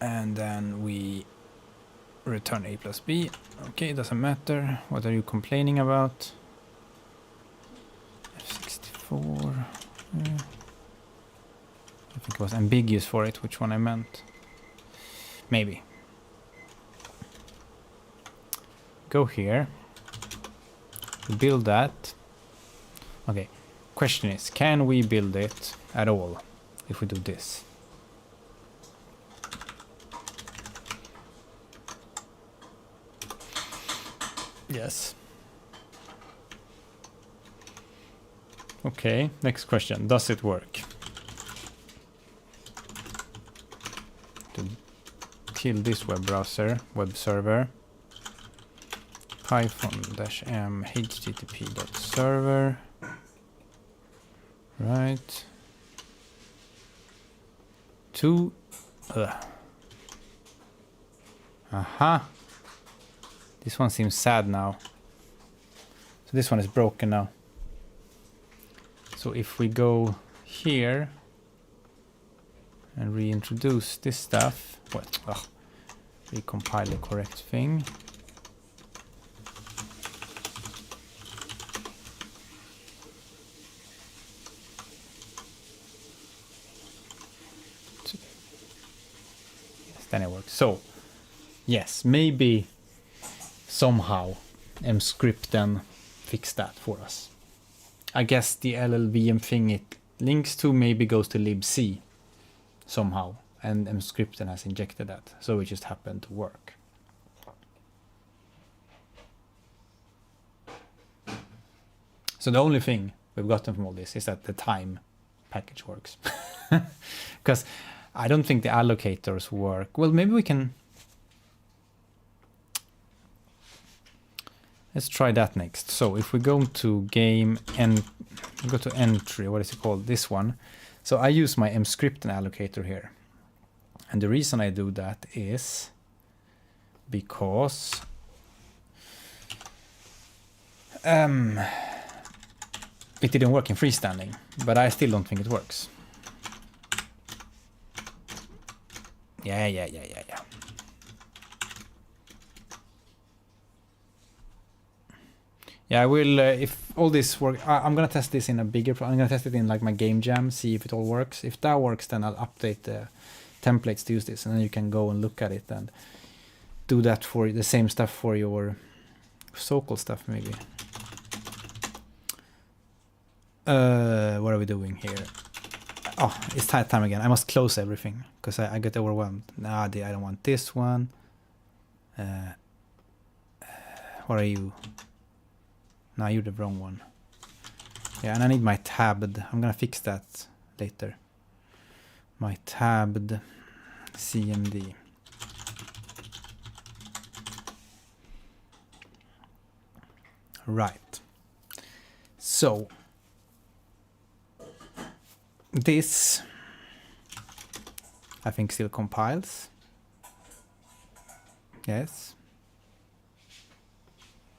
And then we return a plus b. Okay, it doesn't matter. What are you complaining about? F64. I think it was ambiguous for it, which one I meant. Maybe. go here, we build that. Okay, question is, can we build it at all if we do this? Yes. Okay, next question. Does it work? To kill this web browser, web server. Python-m http.server. Right. To... Aha. This one seems sad now. So this one is broken now. So if we go here and reintroduce this stuff, what? Well, recompile the correct thing. Yes, then it works. So yes, maybe somehow mscript then fix that for us. I guess the LLVM thing it links to maybe goes to libc somehow, and mscript then has injected that, so it just happened to work. So the only thing we've gotten from all this is that the time package works. Because I don't think the allocators work. Well, maybe we can... Let's try that next. So if we go to game and go to entry, what is it called? This one. So I use my mscript and allocator here. And the reason I do that is because it didn't work in freestanding, but I still don't think it works. Yeah. Yeah, I will, if all this works, I'm gonna test this in a bigger, I'm gonna test it in like my game jam, see if it all works. If that works, then I'll update the templates to use this, and then you can go and look at it and do that for the same stuff for your Socal stuff maybe. What are we doing here? Oh, it's time again. I must close everything, because I get overwhelmed. Nah, I don't want this one. What are you? No, you're the wrong one. Yeah, and I need my tabbed. I'm gonna fix that later. My tabbed CMD. Right. So this I think still compiles. Yes.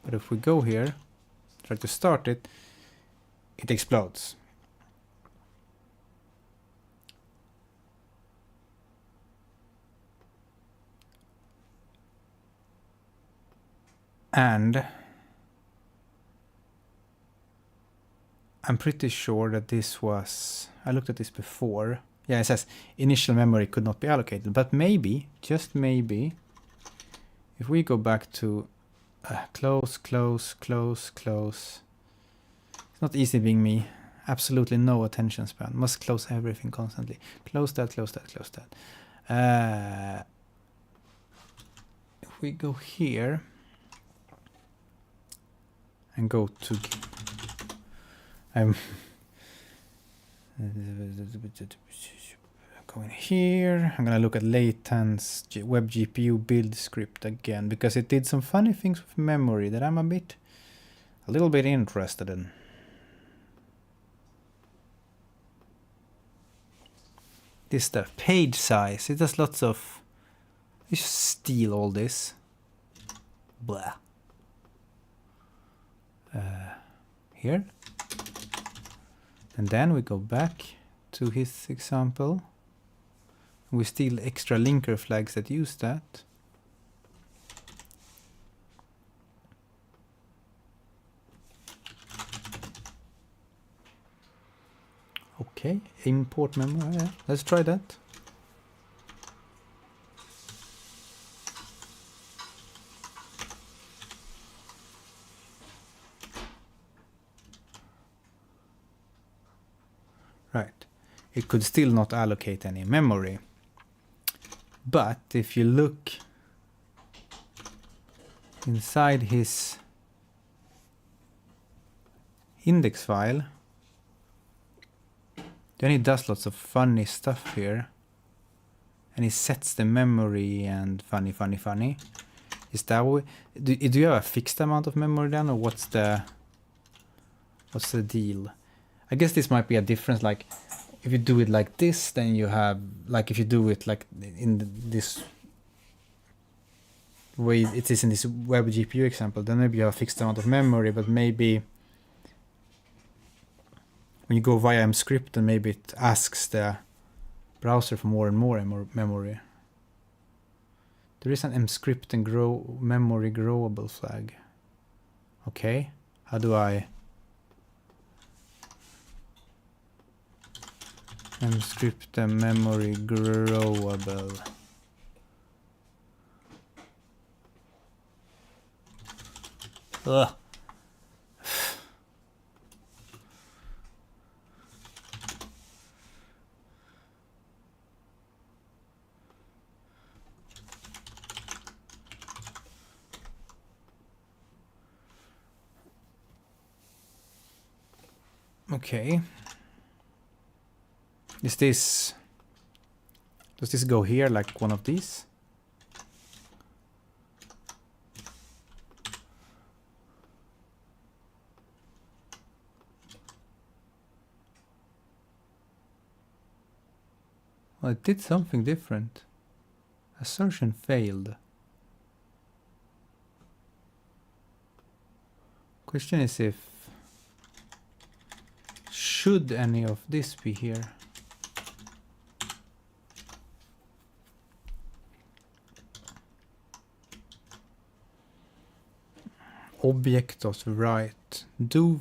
But if we go here, try to start it, it explodes. And I'm pretty sure that this was, I looked at this before. Yeah, it says initial memory could not be allocated, but maybe, just maybe, if we go back to close. It's not easy being me. Absolutely no attention span. Must close everything constantly. Close that. If we go here and go to... I'm going here. I'm gonna look at Latent's web GPU build script again, because it did some funny things with memory that I'm a little bit interested in. This stuff, page size, it does lots of... You just steal all this. Blah. Here. And then we go back to his example. We steal extra linker flags that use that. Okay, import memory. Yeah, let's try that. Right. It could still not allocate any memory. But if you look inside his index file, then he does lots of funny stuff here. And he sets the memory and funny. Is that way? Do you have a fixed amount of memory then, or what's the deal? I guess this might be a difference. Like if you do it like this, then you have, like if you do it like in this way it is in this web GPU example, then maybe you have a fixed amount of memory, but maybe when you go via mscript, then maybe it asks the browser for more and more memory. There is an mscript and memory growable flag. Okay, how do I mscript and memory growable? Ugh. Okay. Does this go here like one of these? Well, it did something different. Assertion failed. Question is if should any of this be here? Objektos right do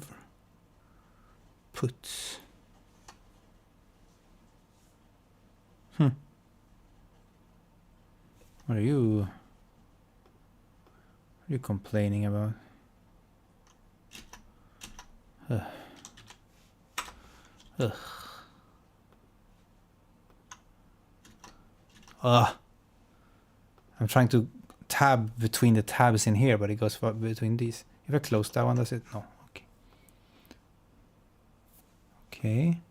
puts. What are you complaining about? I'm trying to tab between the tabs in here, but it goes between these. If I close that one, does it? No. Okay. Okay.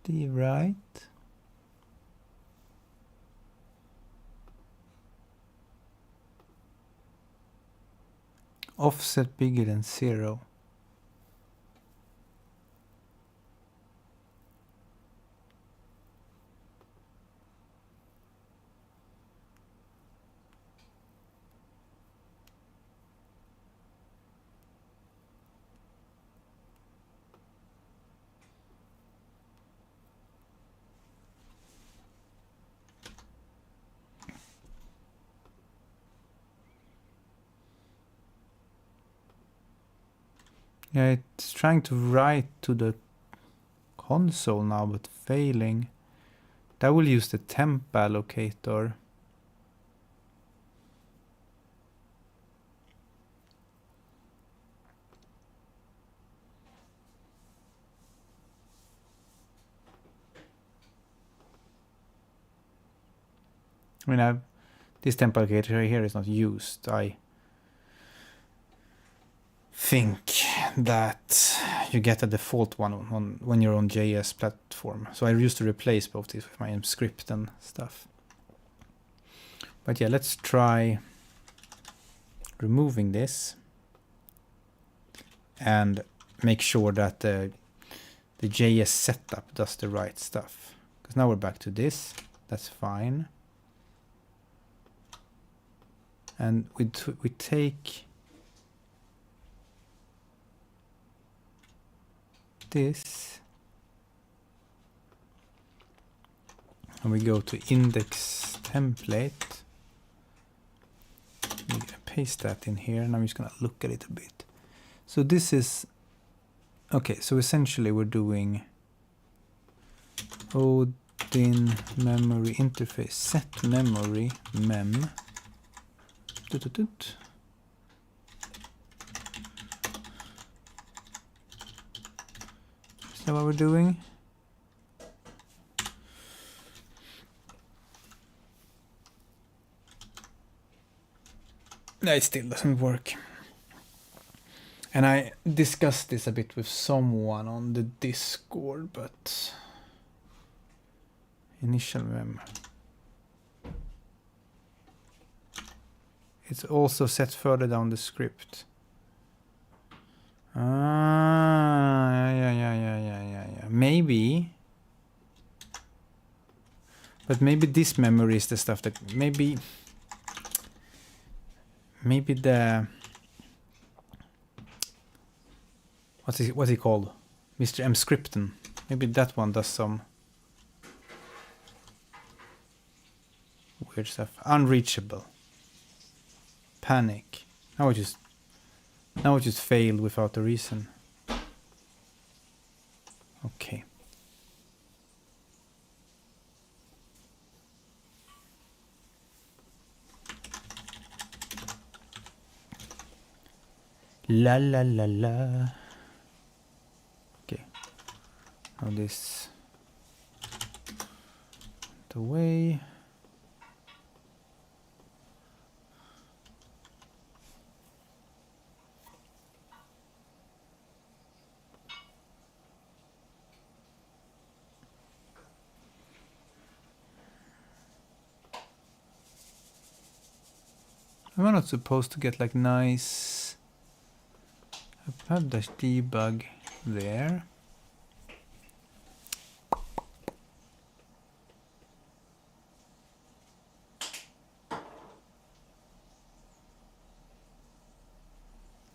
FD right. Offset bigger than 0. Yeah, it's trying to write to the console now, but failing. That will use the temp allocator. I mean, this temp allocator here is not used. I think that you get a default one when you're on JS platform. So I used to replace both these with my script and stuff. But yeah, let's try removing this and make sure that the JS setup does the right stuff. Because now we're back to this. That's fine. And we take this and we go to index template. We're gonna paste that in here, and I'm just gonna look at it a bit. So this is okay. So essentially we're doing Odin memory interface set memory mem. Is that what we're doing? No, it still doesn't work. And I discussed this a bit with someone on the Discord, but initial mem. It's also set further down the script. Yeah. Maybe. But maybe this memory is the stuff that maybe the what's he called? Mr. M Scripton. Maybe that one does some weird stuff. Unreachable. Panic. Now it just failed without a reason. Okay. La la la la. Okay. Now this the way. Am I not supposed to get like nice pub-debug there?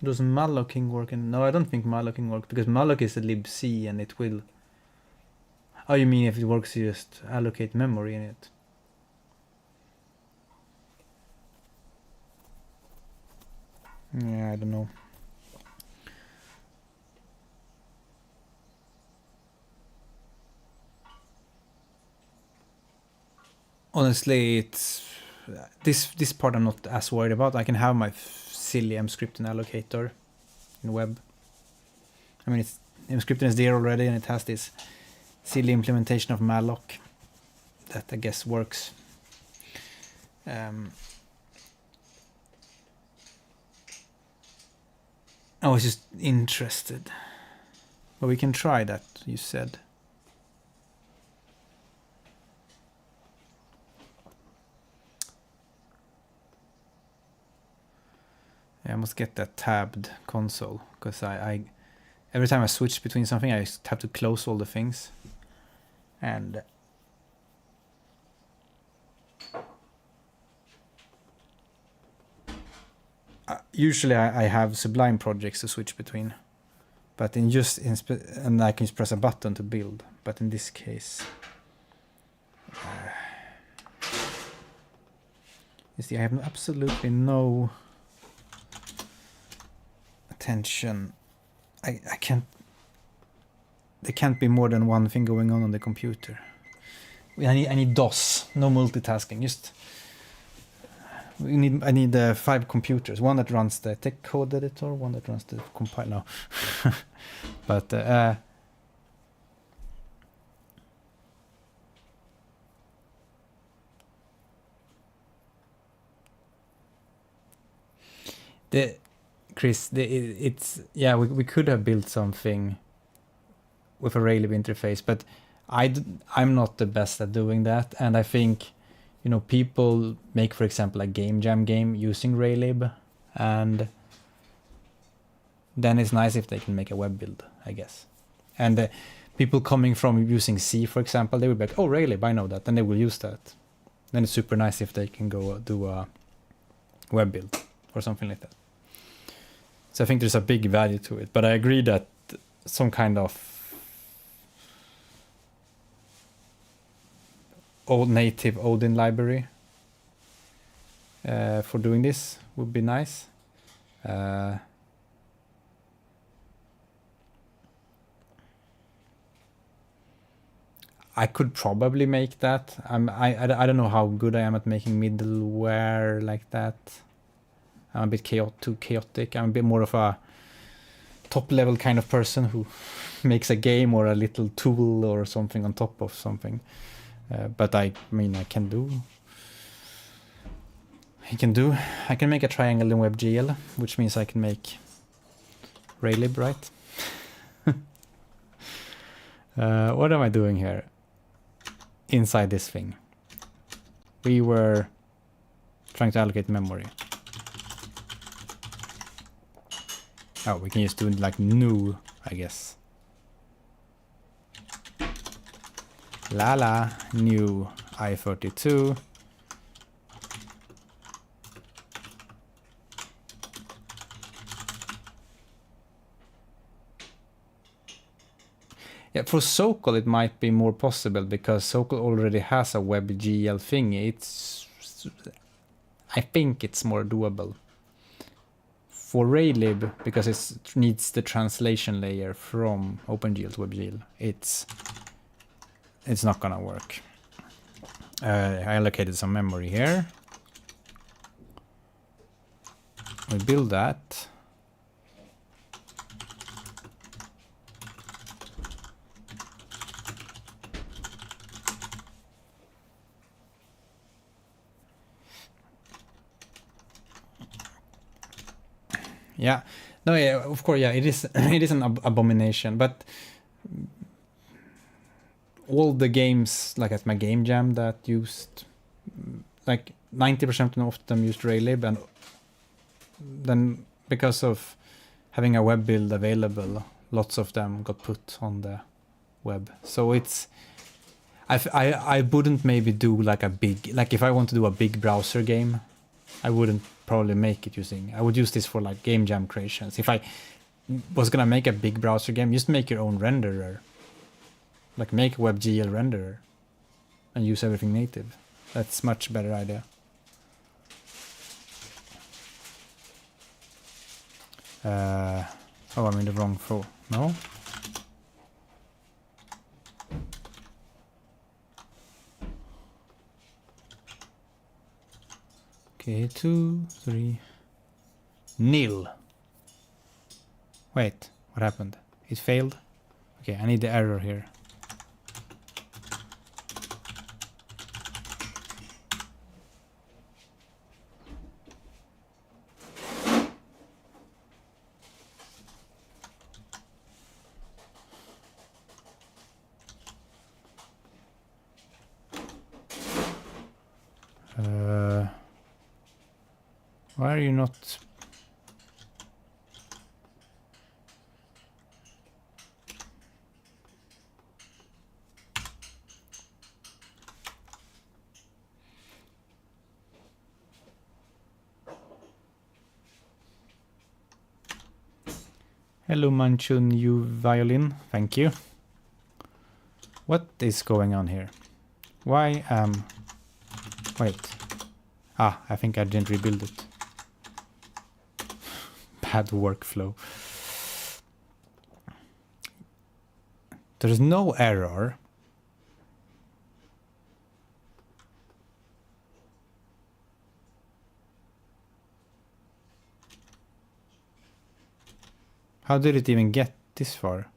Does mallocing work? No, I don't think mallocing works because malloc is a libc and it will. Oh, you mean if it works, you just allocate memory in it? Yeah, I don't know. Honestly, it's this part I'm not as worried about. I can have my silly mscripton allocator in web. I mean, it's mscripton is there already, and it has this silly implementation of malloc that I guess works. I was just interested. But we can try that, you said. Yeah, I must get that tabbed console, because I every time I switch between something, I just have to close all the things. And usually I have Sublime projects to switch between, but and I can just press a button to build. But in this case, you see, I have absolutely no attention. I can't. There can't be more than one thing going on the computer. I need DOS, no multitasking. Just I need 5 computers. One that runs the tech code editor, one that runs the compile. No, but it's yeah. We could have built something with a Raylib interface, but I'm not the best at doing that, and I think, you know, people make, for example, a game jam game using Raylib, and then it's nice if they can make a web build, I guess. And people coming from using C, for example, they will be like, oh, Raylib, I know that, and they will use that. Then it's super nice if they can go do a web build or something like that. So I think there's a big value to it, but I agree that some kind of old native Odin library for doing this would be nice. I could probably make that. I don't know how good I am at making middleware like that. I'm a bit too chaotic. I'm a bit more of a top level kind of person who makes a game or a little tool or something on top of something. But I mean, I can make a triangle in WebGL, which means I can make Raylib, right? What am I doing here? Inside this thing. We were trying to allocate memory. Oh, we can just do it like new, I guess. Lala, new I32. Yeah, for Sokol it might be more possible because Sokol already has a WebGL thing. I think it's more doable. For Raylib, because it needs the translation layer from OpenGL to WebGL, it's not gonna work. I allocated some memory here. We build that. Yeah, no, yeah, of course, yeah, it is an abomination, but all the games, like at my game jam that used, like 90% of them used Raylib, and then because of having a web build available, lots of them got put on the web. So it's, I wouldn't maybe do like a big, like if I want to do a big browser game, I wouldn't probably make it using, I would use this for like game jam creations. If I was gonna make a big browser game, just make your own renderer. Like make a WebGL renderer and use everything native. That's much better idea. Oh, I'm in the wrong flow. No? Okay, 2, 3. Nil. Wait, what happened? It failed? Okay, I need the error here. Why are you not... Hello Manchun, you violin, thank you. What is going on here? Why wait. Ah, I think I didn't rebuild it. Bad workflow. There's no error. How did it even get this far?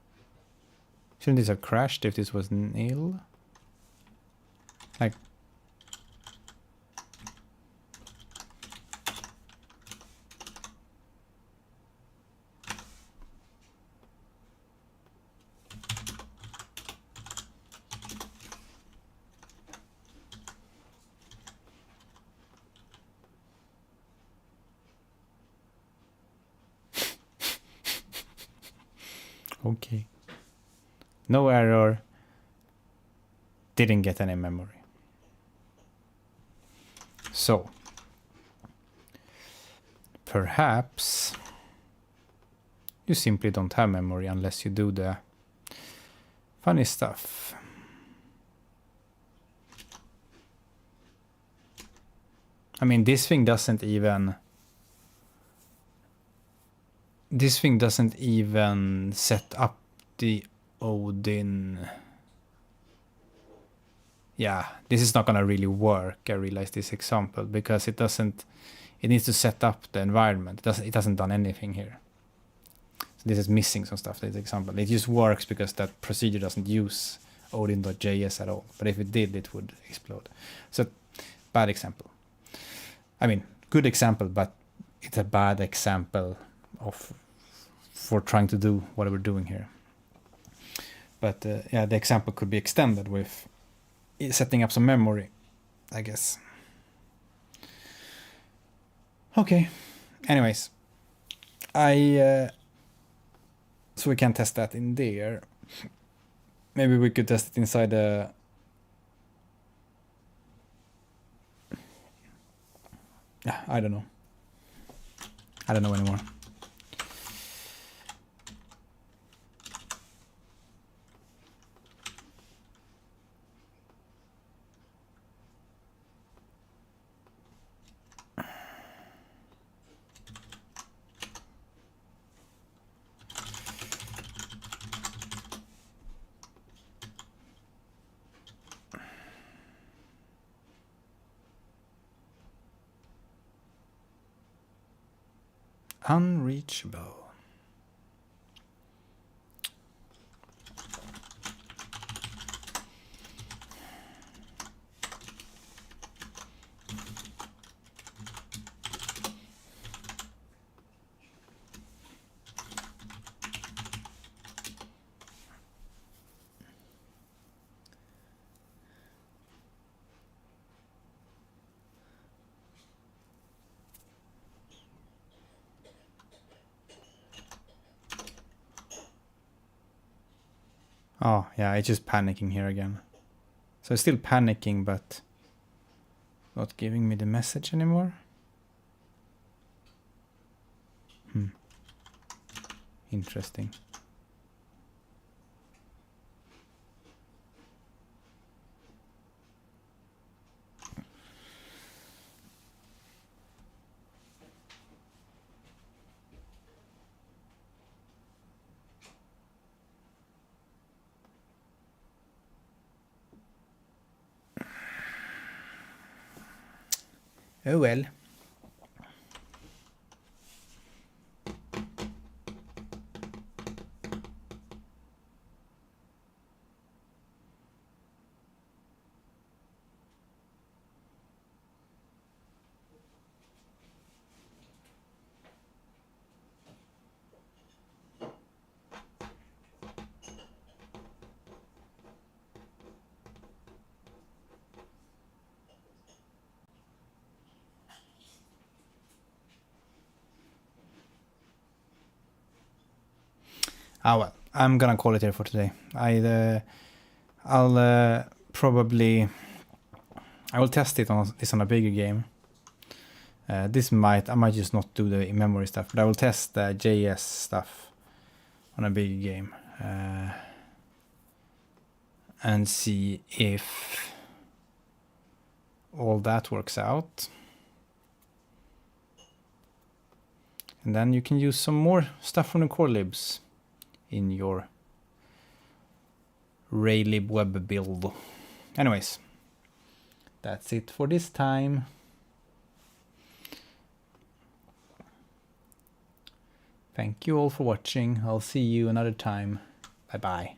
Shouldn't this have crashed if this was nil? Like... Okay. No error. Didn't get any memory. So, perhaps you simply don't have memory unless you do the funny stuff. I mean, this thing doesn't even set up the Odin. Yeah, this is not gonna really work. I realize this example because it needs to set up the environment. It hasn't done anything here. So this is missing some stuff, this example. It just works because that procedure doesn't use Odin.js at all. But if it did, it would explode. So bad example. I mean, good example, but it's a bad example for trying to do what we're doing here. But yeah, the example could be extended with setting up some memory, I guess. Okay. Anyways, so we can test that in there. Maybe we could test it inside the. Yeah, I don't know. I don't know anymore. Unreachable. Oh, yeah, it's just panicking here again. So it's still panicking, but not giving me the message anymore. Interesting. Oh well. Ah well, I'm gonna call it here for today. I'll probably I will test it on a bigger game. I might just not do the memory stuff, but I will test the JS stuff on a bigger game and see if all that works out. And then you can use some more stuff from the core libs in your Raylib web build. Anyways, that's it for this time. Thank you all for watching. I'll see you another time. Bye bye.